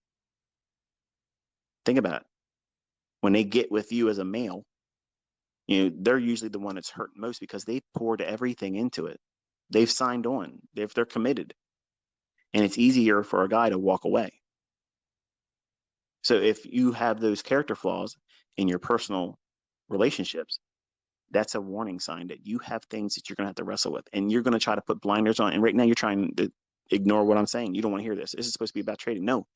Think about it. When they get with you as a male, they're usually the one that's hurt most because they poured everything into it. They've signed on. They're committed. And it's easier for a guy to walk away. So if you have those character flaws in your personal relationships, that's a warning sign that you have things that you're going to have to wrestle with. And you're going to try to put blinders on. And right now you're trying to ignore what I'm saying. You don't want to hear this. This is supposed to be about trading. No,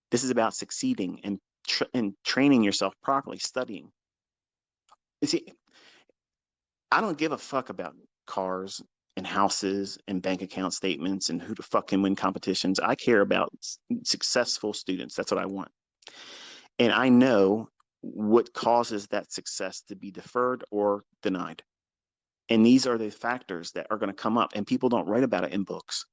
this is about succeeding and training yourself properly, studying. You see, I don't give a fuck about cars and houses and bank account statements and who the fuck can win competitions. I care about successful students. That's what I want. And I know what causes that success to be deferred or denied. And these are the factors that are going to come up, and people don't write about it in books.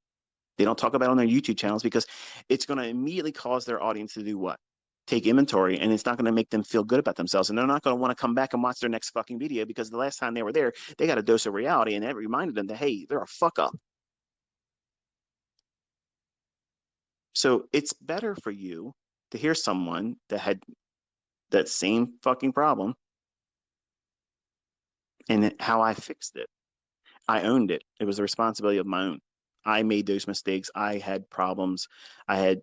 They don't talk about it on their YouTube channels because it's going to immediately cause their audience to do what? Take inventory, and it's not going to make them feel good about themselves. And they're not going to want to come back and watch their next fucking video because the last time they were there, they got a dose of reality, and it reminded them that, hey, they're a fuck up. So it's better for you to hear someone that had that same fucking problem and how I fixed it. I owned it. It was the responsibility of my own. I made those mistakes. I had problems. I had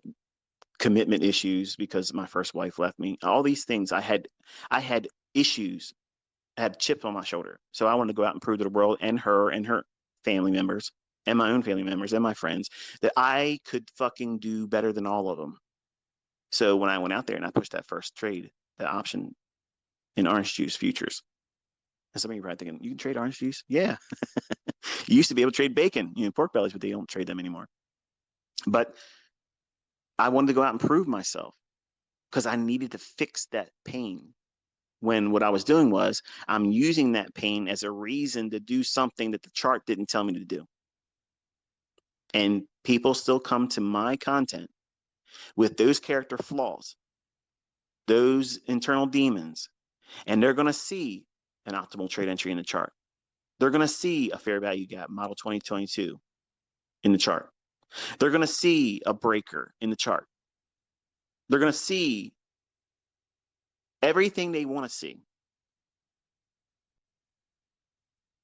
commitment issues because my first wife left me. All these things I had issues. I had chips on my shoulder. So I wanted to go out and prove to the world and her family members and my own family members and my friends that I could fucking do better than all of them. So when I went out there and I pushed that first trade, the option in orange juice futures, and some of you are probably thinking, you can trade orange juice? Yeah. You used to be able to trade bacon, pork bellies, but they don't trade them anymore. But I wanted to go out and prove myself because I needed to fix that pain. When what I was doing was I'm using that pain as a reason to do something that the chart didn't tell me to do. And people still come to my content with those character flaws, those internal demons, and they're going to see an optimal trade entry in the chart. They're going to see a fair value gap, model 2022 in the chart. They're going to see a breaker in the chart. They're going to see everything they want to see.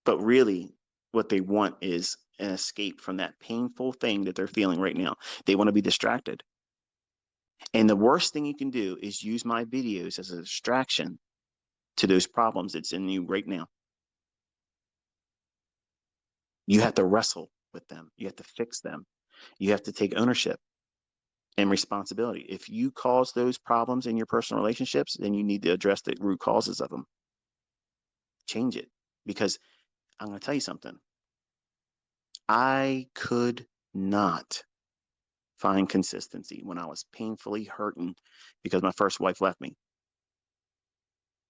But really, what they want is an escape from that painful thing that they're feeling right now. They want to be distracted. And the worst thing you can do is use my videos as a distraction to those problems that's in you right now. You have to wrestle with them. You have to fix them. You have to take ownership and responsibility. If you cause those problems in your personal relationships, then you need to address the root causes of them. Change it. Because I'm going to tell you something. I could not find consistency when I was painfully hurting because my first wife left me.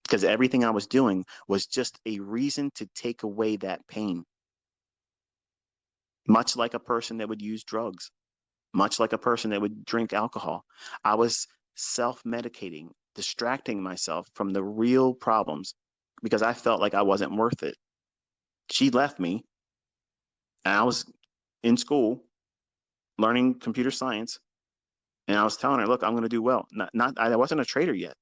Because everything I was doing was just a reason to take away that pain. Much like a person that would use drugs, much like a person that would drink alcohol. I was self-medicating, distracting myself from the real problems because I felt like I wasn't worth it. She left me, and I was in school learning computer science, and I was telling her, look, I'm going to do well. I wasn't a trader yet.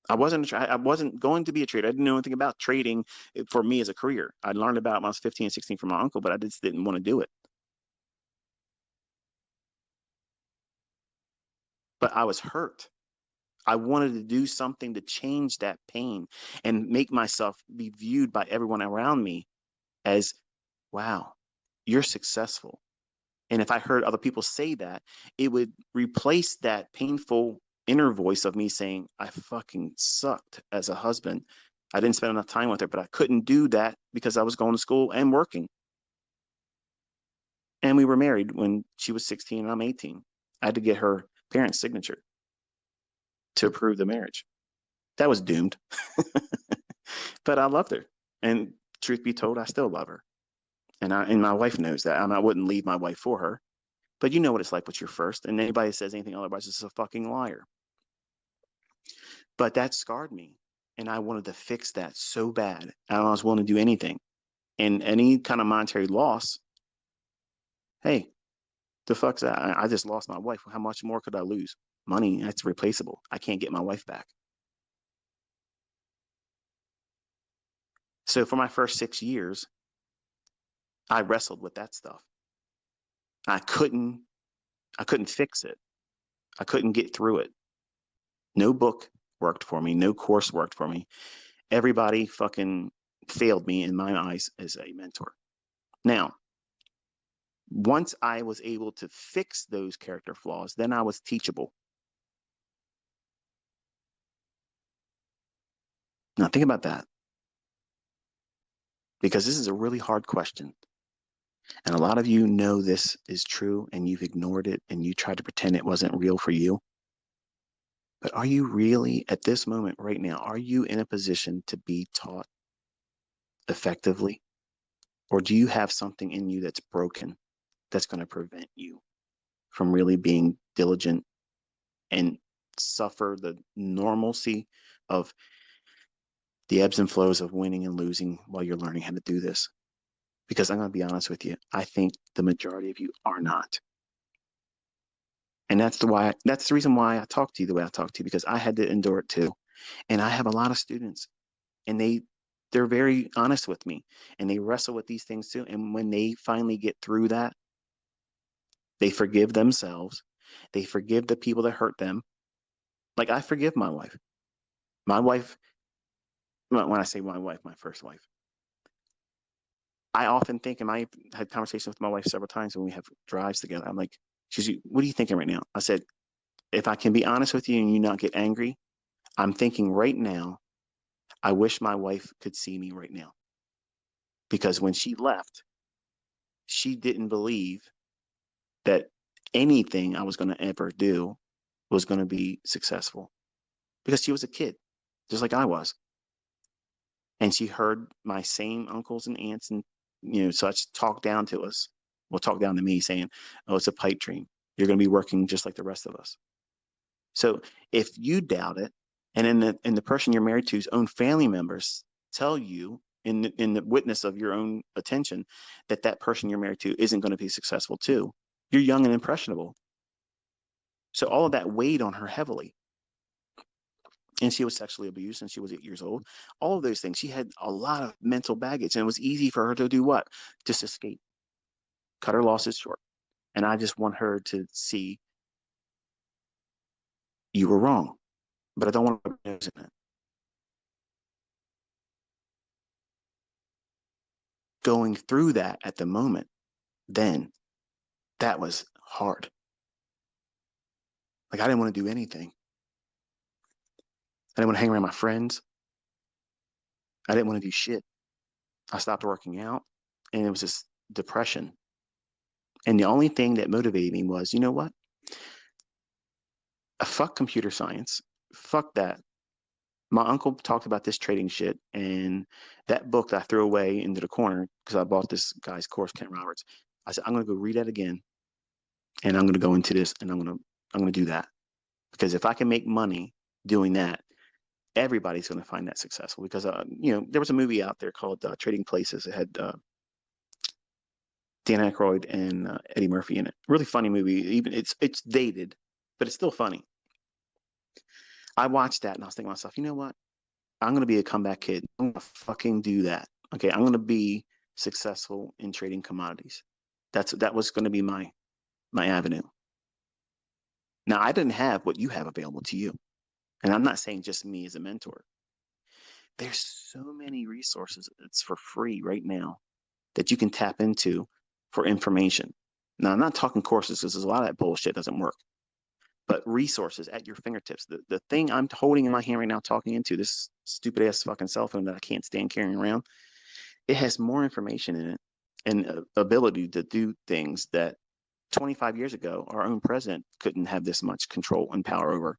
I wasn't going to be a trader. I didn't know anything about trading for me as a career. I learned about it when I was 15 and 16 from my uncle, but I just didn't want to do it. But I was hurt. I wanted to do something to change that pain and make myself be viewed by everyone around me as, wow, you're successful. And if I heard other people say that, it would replace that painful inner voice of me saying, I fucking sucked as a husband. I didn't spend enough time with her, but I couldn't do that because I was going to school and working. And we were married when she was 16 and I'm 18. I had to get her parents' signature to approve the marriage. That was doomed. But I loved her. And truth be told, I still love her. And my wife knows that. I wouldn't leave my wife for her. But you know what it's like with your first. And anybody that says anything otherwise is a fucking liar. But that scarred me. And I wanted to fix that so bad. And I was willing to do anything. And any kind of monetary loss, hey, the fuck's that? I just lost my wife. How much more could I lose? Money, that's replaceable. I can't get my wife back. So for my first 6 years, I wrestled with that stuff. I couldn't fix it. I couldn't get through it. No book worked for me. No course worked for me. Everybody fucking failed me in my eyes as a mentor. Now, once I was able to fix those character flaws, then I was teachable. Now, think about that. Because this is a really hard question. And a lot of you know this is true and you've ignored it and you tried to pretend it wasn't real for you. But are you really, at this moment right now, are you in a position to be taught effectively? Or do you have something in you that's broken that's going to prevent you from really being diligent and suffer the normalcy of the ebbs and flows of winning and losing while you're learning how to do this? Because I'm going to be honest with you, I think the majority of you are not. And that's the reason why I talk to you the way I talk to you, because I had to endure it too. And I have a lot of students and they're very honest with me and they wrestle with these things too. And when they finally get through that, they forgive themselves. They forgive the people that hurt them. Like I forgive my wife. My wife, when I say my wife, my first wife, I often think, and I had conversations with my wife several times when we have drives together. I'm like, what are you thinking right now? I said, if I can be honest with you and you not get angry, I'm thinking right now, I wish my wife could see me right now. Because when she left, she didn't believe that anything I was going to ever do was going to be successful because she was a kid, just like I was. And she heard my same uncles and aunts and, such talk down to us. Well, talk down to me saying, oh, it's a pipe dream. You're going to be working just like the rest of us. So if you doubt it, and in the person you're married to's own family members tell you in the witness of your own attention that that person you're married to isn't going to be successful too, you're young and impressionable. So all of that weighed on her heavily. And she was sexually abused and she was 8 years old. All of those things. She had a lot of mental baggage and it was easy for her to do what? Just escape, cut her losses short. And I just want her to see you were wrong, but I don't want to lose in it. Going through that at the moment, then that was hard. Like I didn't want to do anything. I didn't want to hang around my friends. I didn't want to do shit. I stopped working out and it was just depression. And the only thing that motivated me was, you know what? Fuck computer science. Fuck that. My uncle talked about this trading shit, and that book that I threw away into the corner because I bought this guy's course, Kent Roberts. I said, I'm going to go read that again, and I'm going to go into this, and I'm going to do that because if I can make money doing that, everybody's going to find that successful. Because there was a movie out there called Trading Places. It had Dan Aykroyd and Eddie Murphy in it. Really funny movie. Even it's dated, but it's still funny. I watched that and I was thinking to myself, you know what? I'm going to be a comeback kid. I'm going to fucking do that. Okay. I'm going to be successful in trading commodities. That was going to be my avenue. Now, I didn't have what you have available to you. And I'm not saying just me as a mentor. There's so many resources. It's for free right now that you can tap into for information. Now, I'm not talking courses because there's a lot of that bullshit doesn't work, but resources at your fingertips. The thing I'm holding in my hand right now, talking into this stupid ass fucking cell phone that I can't stand carrying around, it has more information in it and ability to do things that 25 years ago, our own president couldn't have this much control and power over.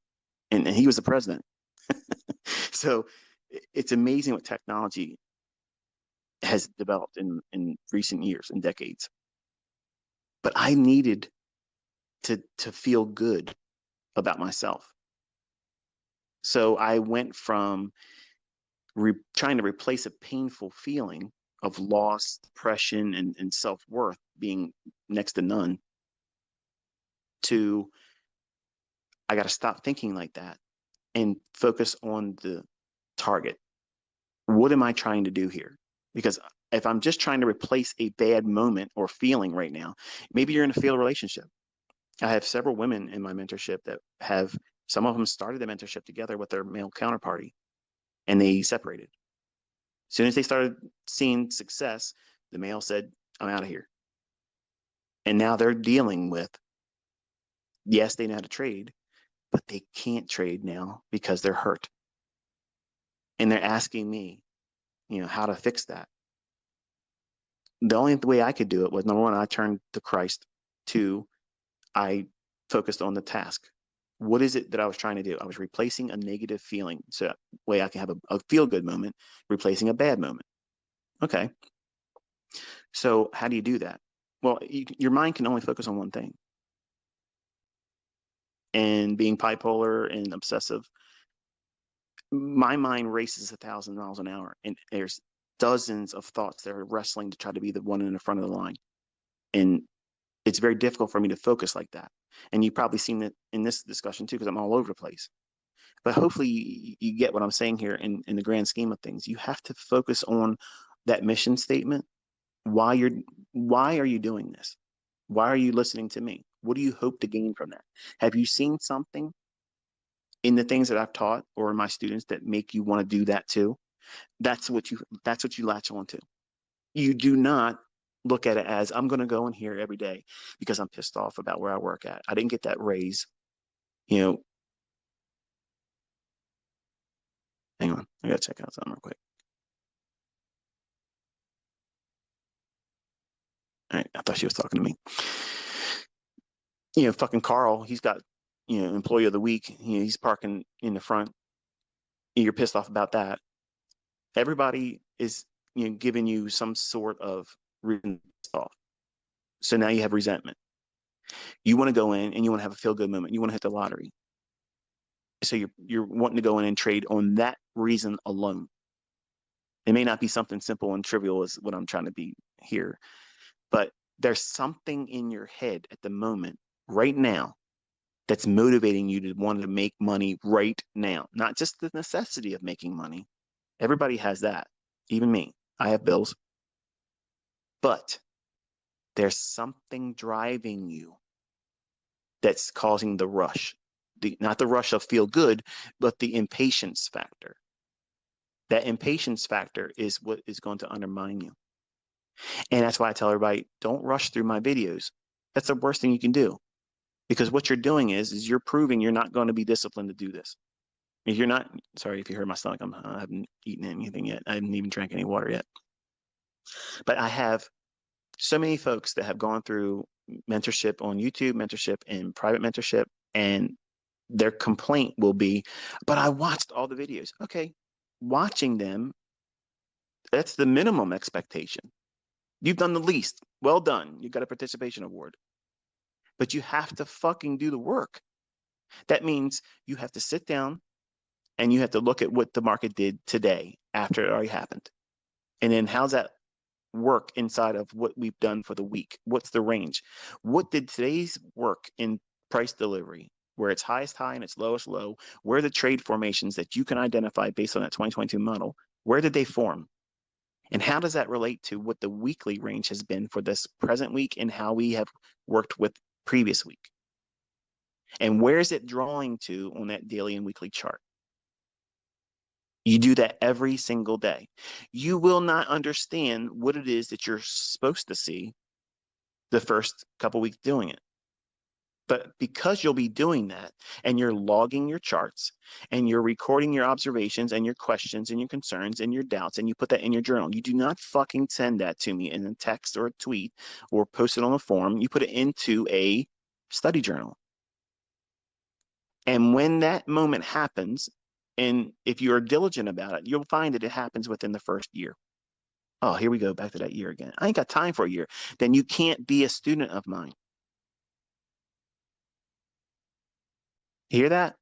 And he was the president. So it's amazing what technology has developed in recent years and decades. But I needed to feel good about myself. So I went from trying to replace a painful feeling of loss, depression, and self-worth being next to none to I got to stop thinking like that and focus on the target. What am I trying to do here? Because if I'm just trying to replace a bad moment or feeling right now, maybe you're in a failed relationship. I have several women in my mentorship that have, some of them started the mentorship together with their male counterparty and they separated. As soon as they started seeing success, the male said, I'm out of here. And now they're dealing with, yes, they know how to trade, but they can't trade now because they're hurt. And they're asking me, how to fix that. The only way I could do it was, number one, I turned to Christ. Two, I focused on the task. What is it that I was trying to do? I was replacing a negative feeling so that way I can have a feel-good moment, replacing a bad moment. Okay. So how do you do that? Well, your mind can only focus on one thing. And being bipolar and obsessive, my mind races 1,000 miles an hour, and there's dozens of thoughts that are wrestling to try to be the one in the front of the line. And it's very difficult for me to focus like that. And you've probably seen it in this discussion too, because I'm all over the place. But hopefully you get what I'm saying here in the grand scheme of things. You have to focus on that mission statement. Why are you doing this? Why are you listening to me? What do you hope to gain from that? Have you seen something in the things that I've taught or in my students that make you want to do that too? That's what you latch on to. You do not look at it as, I'm going to go in here every day because I'm pissed off about where I work at. I didn't get that raise. Hang on. I got to check out something real quick. All right. I thought she was talking to me. Fucking Carl, he's got, employee of the week. He's parking in the front. You're pissed off about that. Everybody is, giving you some sort of reason pissed off. So now you have resentment. You want to go in and you want to have a feel-good moment. You want to hit the lottery. So you're wanting to go in and trade on that reason alone. It may not be something simple and trivial as what I'm trying to be here, but there's something in your head at the moment right now that's motivating you to want to make money right now. Not just the necessity of making money. Everybody has that. Even me. I have bills. But there's something driving you that's causing the rush. Not the rush of feel good, but the impatience factor. That impatience factor is what is going to undermine you. And that's why I tell everybody, don't rush through my videos. That's the worst thing you can do. Because what you're doing is you're proving you're not going to be disciplined to do this. If you're not, sorry if you heard my stomach, I haven't eaten anything yet. I haven't even drank any water yet. But I have so many folks that have gone through mentorship on YouTube, mentorship and private mentorship, and their complaint will be, but I watched all the videos. Okay, watching them, that's the minimum expectation. You've done the least. Well done. You got a participation award. But you have to fucking do the work. That means you have to sit down and you have to look at what the market did today after it already happened. And then how's that work inside of what we've done for the week? What's the range? What did today's work in price delivery, where it's highest high and it's lowest low? Where are the trade formations that you can identify based on that 2022 model? Where did they form? And how does that relate to what the weekly range has been for this present week and how we have worked with previous week? And where is it drawing to on that daily and weekly chart? You do that every single day. You will not understand what it is that you're supposed to see the first couple weeks doing it. But because you'll be doing that and you're logging your charts and you're recording your observations and your questions and your concerns and your doubts and you put that in your journal, you do not fucking send that to me in a text or a tweet or post it on a forum. You put it into a study journal. And when that moment happens, and if you're diligent about it, you'll find that it happens within the first year. Oh, here we go back to that year again. I ain't got time for a year. Then you can't be a student of mine. Hear that?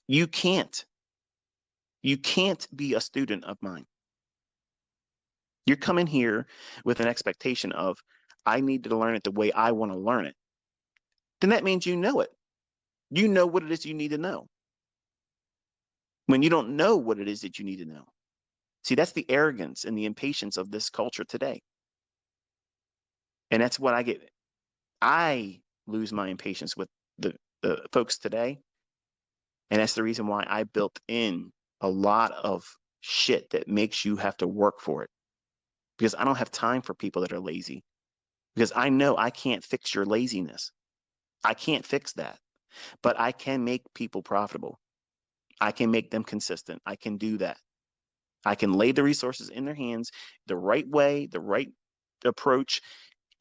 You can't. You can't be a student of mine. You're coming here with an expectation of, I need to learn it the way I want to learn it. Then that means you know it. You know what it is you need to know. When you don't know what it is that you need to know. See, that's the arrogance and the impatience of this culture today. And that's what I get. I lose my impatience with the folks today. And that's the reason why I built in a lot of shit that makes you have to work for it. Because I don't have time for people that are lazy. Because I know I can't fix your laziness. I can't fix that. But I can make people profitable. I can make them consistent. I can do that. I can lay the resources in their hands the right way, the right approach.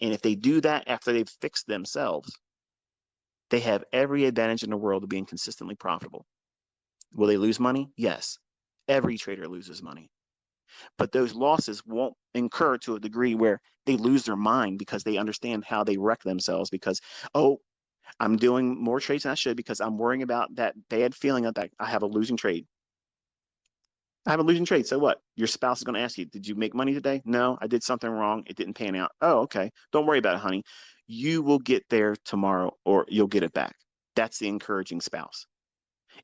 And if they do that after they've fixed themselves, they have every advantage in the world of being consistently profitable. Will they lose money? Yes. Every trader loses money. But those losses won't incur to a degree where they lose their mind because they understand how they wreck themselves because, oh, I'm doing more trades than I should because I'm worrying about that bad feeling of that I have a losing trade. I have a losing trade. So what? Your spouse is going to ask you, did you make money today? No, I did something wrong. It didn't pan out. Oh, okay. Don't worry about it, honey. You will get there tomorrow or you'll get it back. That's the encouraging spouse.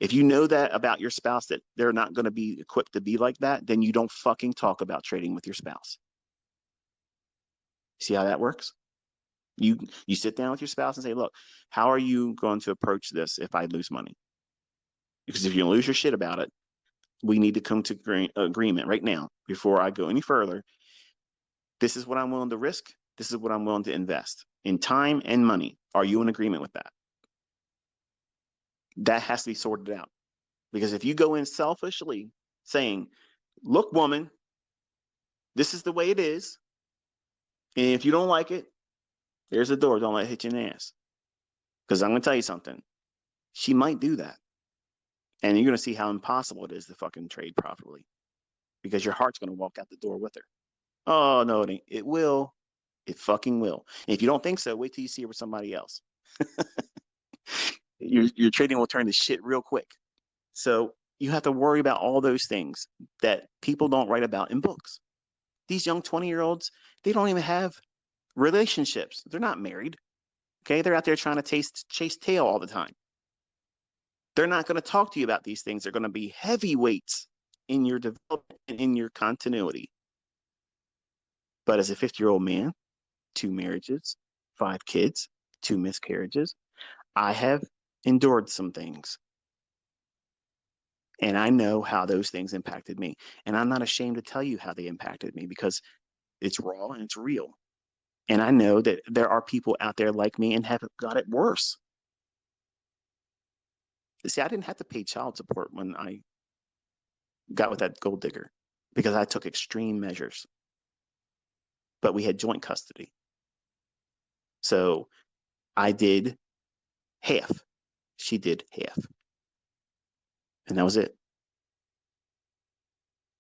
If you know that about your spouse, that they're not going to be equipped to be like that, then you don't fucking talk about trading with your spouse. See how that works? You sit down with your spouse and say, look, how are you going to approach this if I lose money? Because if you lose your shit about it, we need to come to agreement right now before I go any further. This is what I'm willing to risk. This is what I'm willing to invest in time and money. Are you in agreement with that? That has to be sorted out. Because if you go in selfishly saying, look, woman, this is the way it is. And if you don't like it, there's the door. Don't let it hit you in the ass. Because I'm going to tell you something. She might do that. And you're going to see how impossible it is to fucking trade profitably. Because your heart's going to walk out the door with her. Oh, no, it ain't. It will. It fucking will. And if you don't think so, wait till you see her with somebody else. Your trading will turn to shit real quick. So you have to worry about all those things that people don't write about in books. These young 20-year-olds, they don't even have relationships. They're not married. Okay. They're out there trying to chase tail all the time. They're not going to talk to you about these things. They're going to be heavyweights in your development and in your continuity. But as a 50-year-old man, 2 marriages, 5 kids, 2 miscarriages, I have endured some things. And I know how those things impacted me. And I'm not ashamed to tell you how they impacted me because it's raw and it's real. And I know that there are people out there like me and have got it worse. See, I didn't have to pay child support when I got with that gold digger because I took extreme measures. But we had joint custody. So I did half. She did half. And that was it.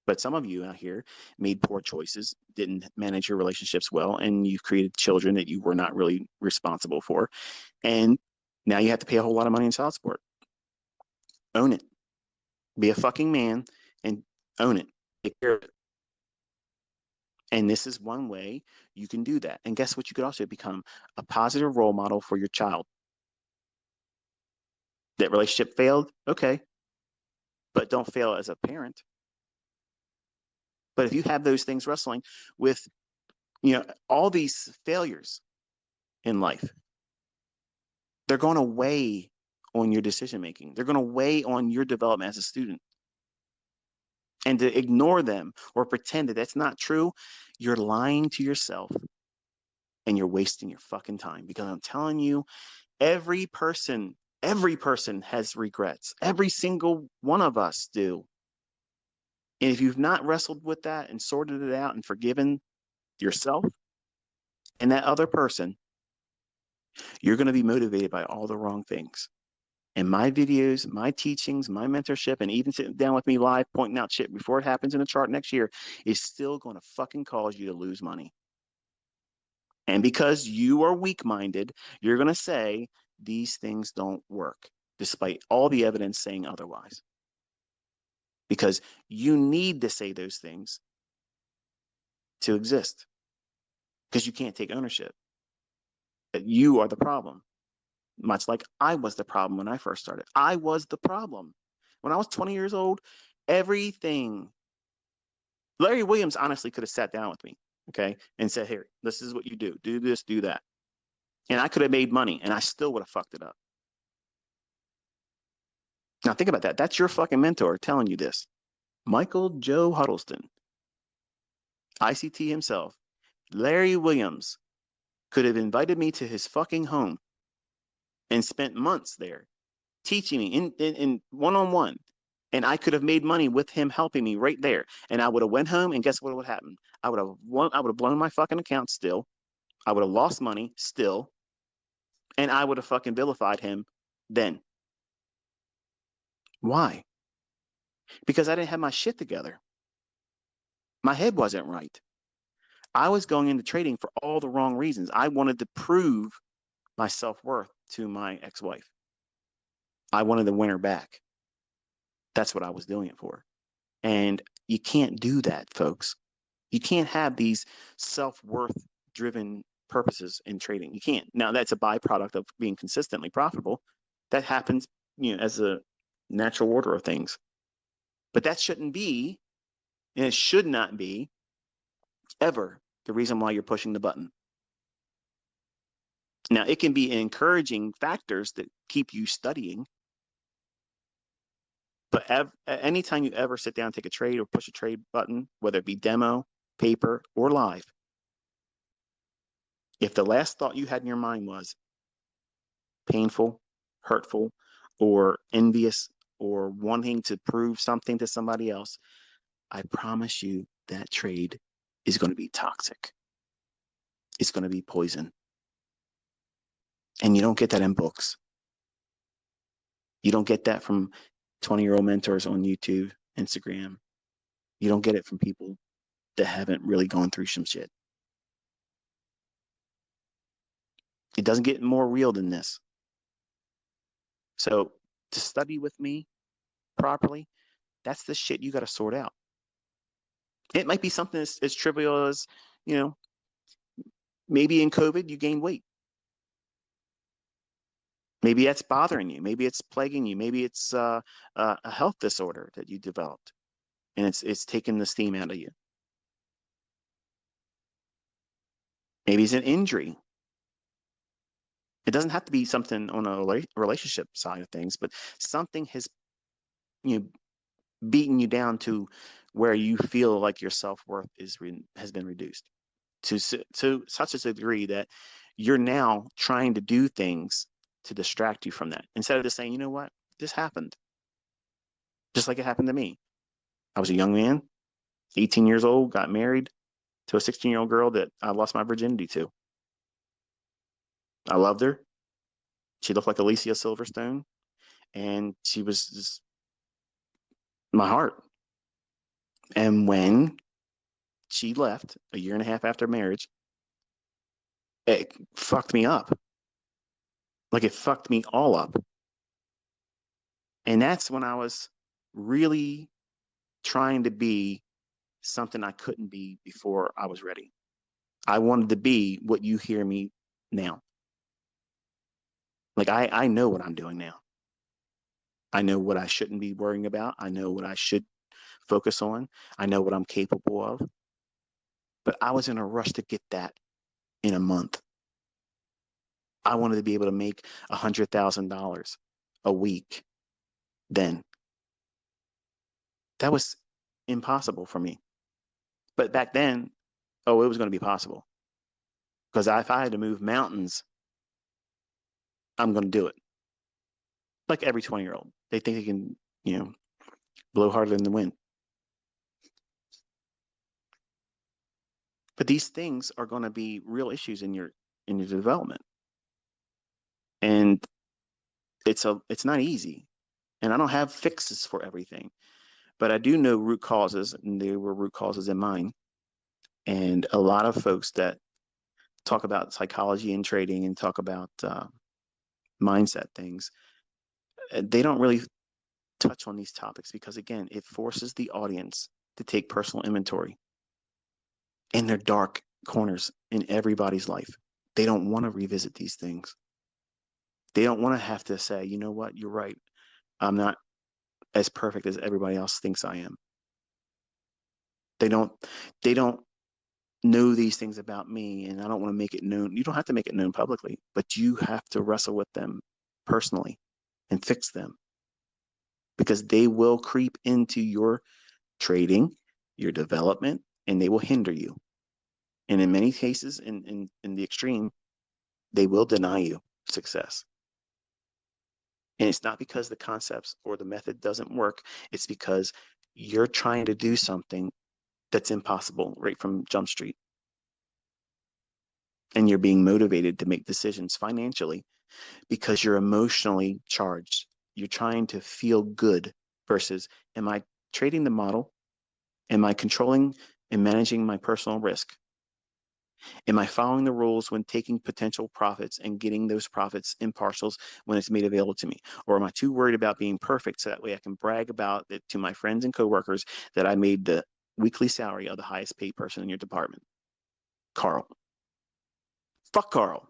But some of you out here made poor choices, didn't manage your relationships well, and you've created children that you were not really responsible for. And now you have to pay a whole lot of money in child support. Own it. Be a fucking man and own it. Take care of it. And this is one way you can do that. And guess what? You could also become a positive role model for your child. That relationship failed? Okay. But don't fail as a parent. But if you have those things wrestling with, all these failures in life, they're going to weigh on your decision making. They're going to weigh on your development as a student. and to ignore them or pretend that that's not true, you're lying to yourself and you're wasting your fucking time. Because I'm telling you, every person has regrets. Every single one of us do. And if you've not wrestled with that and sorted it out and forgiven yourself and that other person, you're going to be motivated by all the wrong things. And my videos, my teachings, my mentorship, and even sitting down with me live pointing out shit before it happens in the chart next year is still going to fucking cause you to lose money. And because you are weak-minded, you're going to say these things don't work, despite all the evidence saying otherwise. Because you need to say those things to exist. Because you can't take ownership. That you are the problem. Much like I was the problem when I first started. I was the problem. When I was 20 years old, everything. Larry Williams honestly could have sat down with me, okay, and said, here, this is what you do. Do this, do that. And I could have made money, and I still would have fucked it up. Now, think about that. That's your fucking mentor telling you this. Michael Joe Huddleston, ICT himself, Larry Williams could have invited me to his fucking home and spent months there teaching me in one-on-one. And I could have made money with him helping me right there. And I would have went home, and guess what would happen? I would have blown my fucking account still. I would have lost money still. And I would have fucking vilified him then. Why? Because I didn't have my shit together. My head wasn't right. I was going into trading for all the wrong reasons. I wanted to prove my self-worth to my ex-wife. I wanted to win her back. That's what I was doing it for. And you can't do that, folks. You can't have these self-worth driven purposes in trading. You can't. Now, that's a byproduct of being consistently profitable. That happens, as a natural order of things. But that shouldn't be, and it should not be, ever the reason why you're pushing the button. Now, it can be encouraging factors that keep you studying. But anytime you ever sit down and take a trade or push a trade button, whether it be demo, paper, or live, if the last thought you had in your mind was painful, hurtful, or envious, or wanting to prove something to somebody else, I promise you that trade is going to be toxic. It's going to be poison. And you don't get that in books. You don't get that from 20-year-old mentors on YouTube, Instagram. You don't get it from people that haven't really gone through some shit. It doesn't get more real than this. So to study with me properly, that's the shit you got to sort out. It might be something as trivial as, maybe in COVID you gained weight. Maybe that's bothering you. Maybe it's plaguing you. Maybe it's a health disorder that you developed, and it's taking the steam out of you. Maybe it's an injury. It doesn't have to be something on a relationship side of things, but something has, beaten you down to where you feel like your self-worth has been reduced to such a degree that you're now trying to do things to distract you from that, instead of just saying, you know what, this happened. Just like it happened to me. I was a young man, 18 years old, got married to a 16-year-old girl that I lost my virginity to. I loved her. She looked like Alicia Silverstone, and she was just my heart. And when she left a year and a half after marriage, it fucked me up. Like, it fucked me all up. And that's when I was really trying to be something I couldn't be before I was ready. I wanted to be what you hear me now. Like, I know what I'm doing now. I know what I shouldn't be worrying about. I know what I should focus on. I know what I'm capable of. But I was in a rush to get that in a month. I wanted to be able to make $100,000 a week then. That was impossible for me. But back then, oh, it was going to be possible. Because if I had to move mountains, I'm going to do it. Like every 20-year-old. They think they can, blow harder than the wind. But these things are going to be real issues in your development. And it's not easy. And I don't have fixes for everything. But I do know root causes, and there were root causes in mine. And a lot of folks that talk about psychology and trading and talk about mindset things, they don't really touch on these topics because, again, it forces the audience to take personal inventory in their dark corners in everybody's life. They don't want to revisit these things. They don't want to have to say, you know what, you're right. I'm not as perfect as everybody else thinks I am. They don't know these things about me, and I don't want to make it known. You don't have to make it known publicly, but you have to wrestle with them personally and fix them, because they will creep into your trading, your development, and they will hinder you. And in many cases, in the extreme, they will deny you success. And it's not because the concepts or the method doesn't work. It's because you're trying to do something that's impossible right from Jump Street. And you're being motivated to make decisions financially because you're emotionally charged. You're trying to feel good versus, am I trading the model? Am I controlling and managing my personal risk? Am I following the rules when taking potential profits and getting those profits in partials when it's made available to me? Or am I too worried about being perfect so that way I can brag about it to my friends and coworkers that I made the weekly salary of the highest paid person in your department? Carl. Fuck Carl.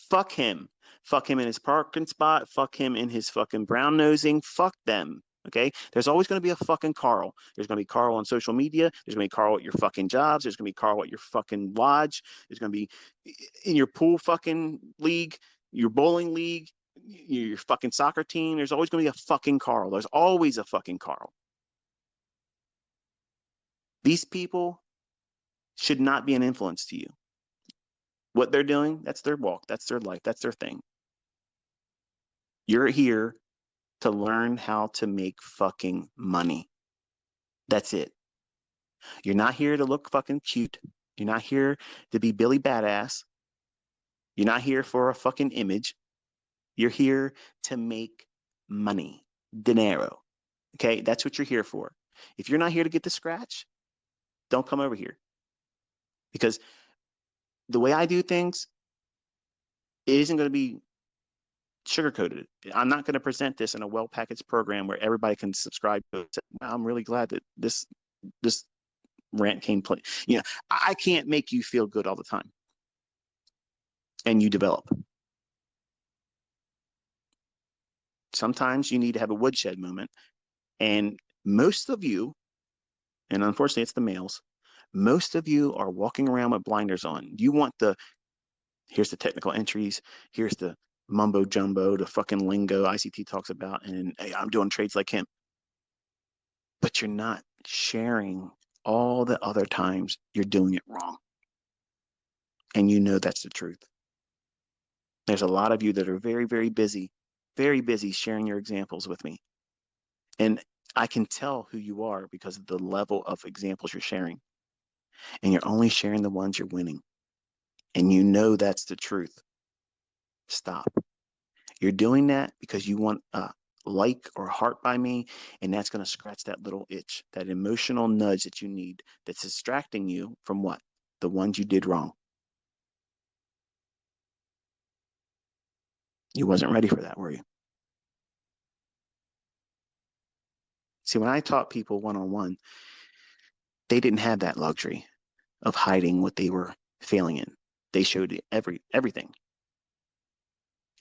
Fuck him. Fuck him in his parking spot. Fuck him in his fucking brown nosing. Fuck them. Okay? There's always going to be a fucking Carl. There's going to be Carl on social media. There's going to be Carl at your fucking jobs. There's going to be Carl at your fucking lodge. There's going to be in your pool fucking league, your bowling league, your fucking soccer team. There's always going to be a fucking Carl. There's always a fucking Carl. These people should not be an influence to you. What they're doing, that's their walk. That's their life. That's their thing. You're here to learn how to make fucking money. That's it. You're not here to look fucking cute. You're not here to be Billy Badass. You're not here for a fucking image. You're here to make money. Dinero. Okay? That's what you're here for. If you're not here to get the scratch, don't come over here. Because the way I do things, it isn't going to be sugar-coated. I'm not going to present this in a well-packaged program where everybody can subscribe to it. I'm really glad that this rant came play. I can't make you feel good all the time. And you develop. Sometimes you need to have a woodshed moment. And most of you, and unfortunately it's the males, most of you are walking around with blinders on. You want here's the technical entries, here's the mumbo jumbo, the fucking lingo ICT talks about, and hey, I'm doing trades like him. But you're not sharing all the other times you're doing it wrong. And you know that's the truth. There's a lot of you that are very, very busy sharing your examples with me. And I can tell who you are because of the level of examples you're sharing. And you're only sharing the ones you're winning. And you know that's the truth. Stop. You're doing that because you want a like or heart by me, and that's going to scratch that little itch, that emotional nudge that you need that's distracting you from what? The ones you did wrong. You wasn't ready for that, were you? See, when I taught people one-on-one, they didn't have that luxury of hiding what they were failing in. They showed everything.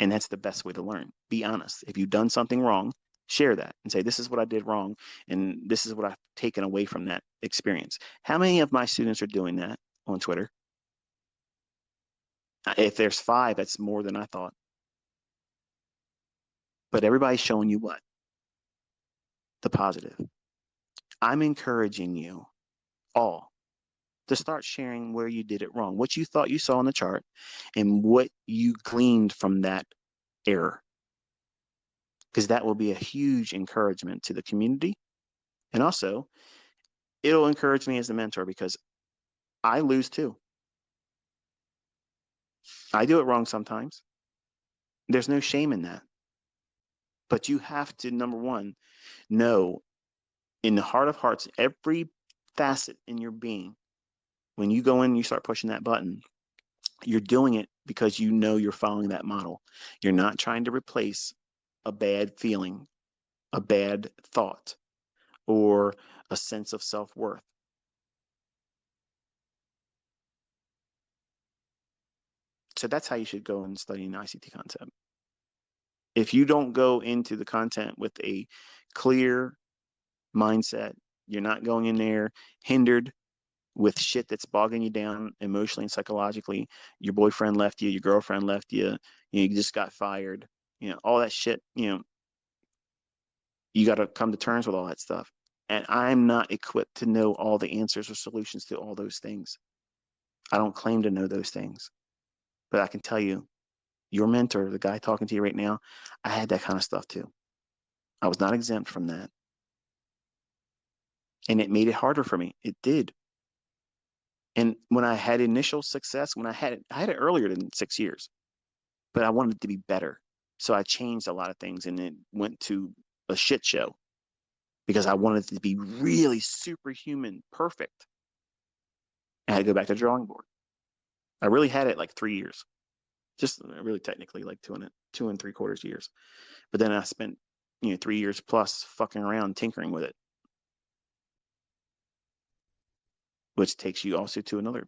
And that's the best way to learn. Be honest. If you've done something wrong, share that and say, this is what I did wrong. And this is what I've taken away from that experience. How many of my students are doing that on Twitter? If there's 5, that's more than I thought. But everybody's showing you what? The positive. I'm encouraging you all to start sharing where you did it wrong, what you thought you saw on the chart, and what you gleaned from that error. Because that will be a huge encouragement to the community. And also, it'll encourage me as the mentor because I lose too. I do it wrong sometimes. There's no shame in that. But you have to, number one, know in the heart of hearts, every facet in your being, when you go in and you start pushing that button, you're doing it because you know you're following that model. You're not trying to replace a bad feeling, a bad thought, or a sense of self-worth. So that's how you should go and study an ICT concept. If you don't go into the content with a clear mindset, you're not going in there hindered with shit that's bogging you down emotionally and psychologically. Your boyfriend left you, your girlfriend left you, you just got fired, all that shit, you got to come to terms with all that stuff. And I'm not equipped to know all the answers or solutions to all those things. I don't claim to know those things, but I can tell you, your mentor, the guy talking to you right now, I had that kind of stuff too. I was not exempt from that. And it made it harder for me. It did. And when I had initial success, I had it earlier than 6 years, but I wanted it to be better. So I changed a lot of things and it went to a shit show because I wanted it to be really superhuman, perfect. I had to go back to the drawing board. I really had it like 3 years, just really technically like 2 and 3/4 years. But then I spent 3 years plus fucking around tinkering with it, which takes you also to another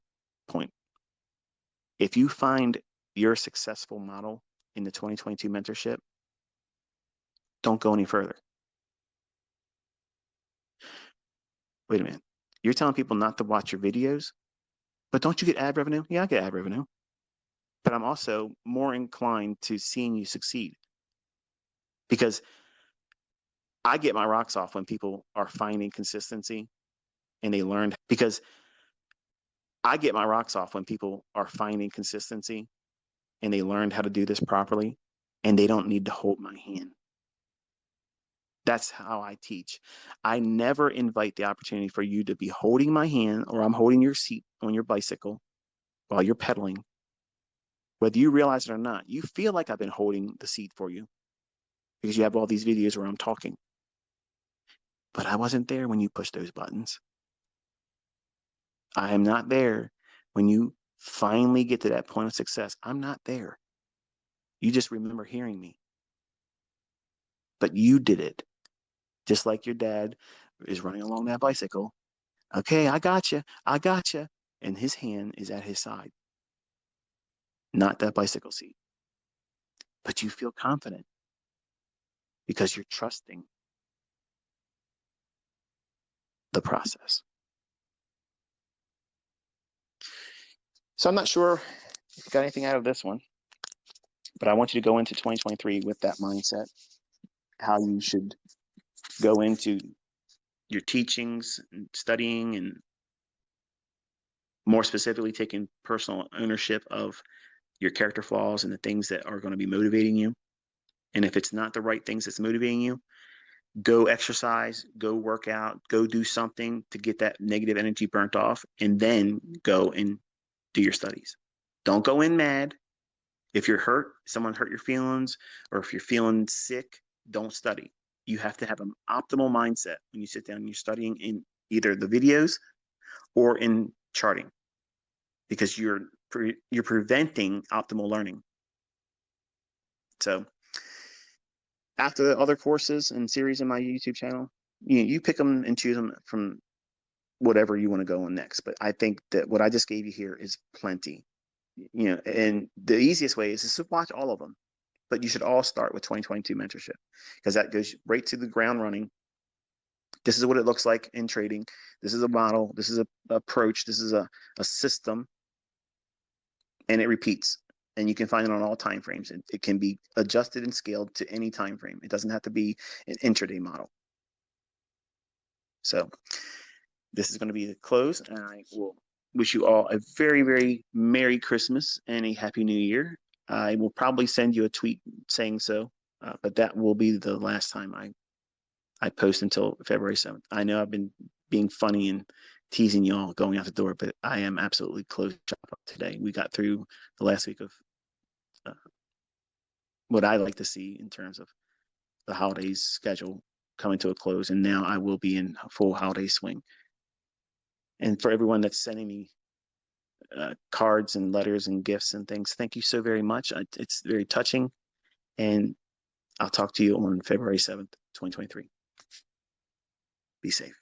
point. If you find your successful model in the 2022 mentorship, don't go any further. Wait a minute. You're telling people not to watch your videos, but don't you get ad revenue? Yeah, I get ad revenue. But I'm also more inclined to seeing you succeed because I get my rocks off when people are finding consistency and they learned because I get my rocks off when people are finding consistency and they learned how to do this properly and they don't need to hold my hand. That's how I teach. I never invite the opportunity for you to be holding my hand or I'm holding your seat on your bicycle while you're pedaling. Whether you realize it or not, you feel like I've been holding the seat for you because you have all these videos where I'm talking. But I wasn't there when you pushed those buttons. I am not there when you finally get to that point of success. I'm not there. You just remember hearing me. But you did it. Just like your dad is running along that bicycle. Okay, I got you. I got you. And his hand is at his side, not that bicycle seat. But you feel confident because you're trusting the process. So I'm not sure if you got anything out of this one, but I want you to go into 2023 with that mindset, how you should go into your teachings and studying and more specifically taking personal ownership of your character flaws and the things that are going to be motivating you. And if it's not the right things that's motivating you, go exercise, go work out, go do something to get that negative energy burnt off, and then go and do your studies. Don't go in mad. If you're hurt, someone hurt your feelings, or if you're feeling sick, don't study. You have to have an optimal mindset when you sit down and you're studying in either the videos or in charting, because you're preventing optimal learning. So after the other courses and series in my YouTube channel, you pick them and choose them from whatever you want to go on next. But I think that what I just gave you here is plenty. And the easiest way is to watch all of them. But you should all start with 2022 mentorship because that goes right to the ground running. This is what it looks like in trading. This is a model. This is an approach. This is a system. And it repeats. And you can find it on all time frames. It can be adjusted and scaled to any time frame. It doesn't have to be an intraday model. So this is going to be the close, and I will wish you all a very, very Merry Christmas and a Happy New Year. I will probably send you a tweet saying so, but that will be the last time I post until February 7th. I know I've been being funny and teasing y'all going out the door, but I am absolutely closed shop today. We got through the last week of what I like to see in terms of the holidays schedule coming to a close, and now I will be in full holiday swing. And for everyone that's sending me cards and letters and gifts and things, thank you so very much. It's very touching, and I'll talk to you on February 7th, 2023. Be safe.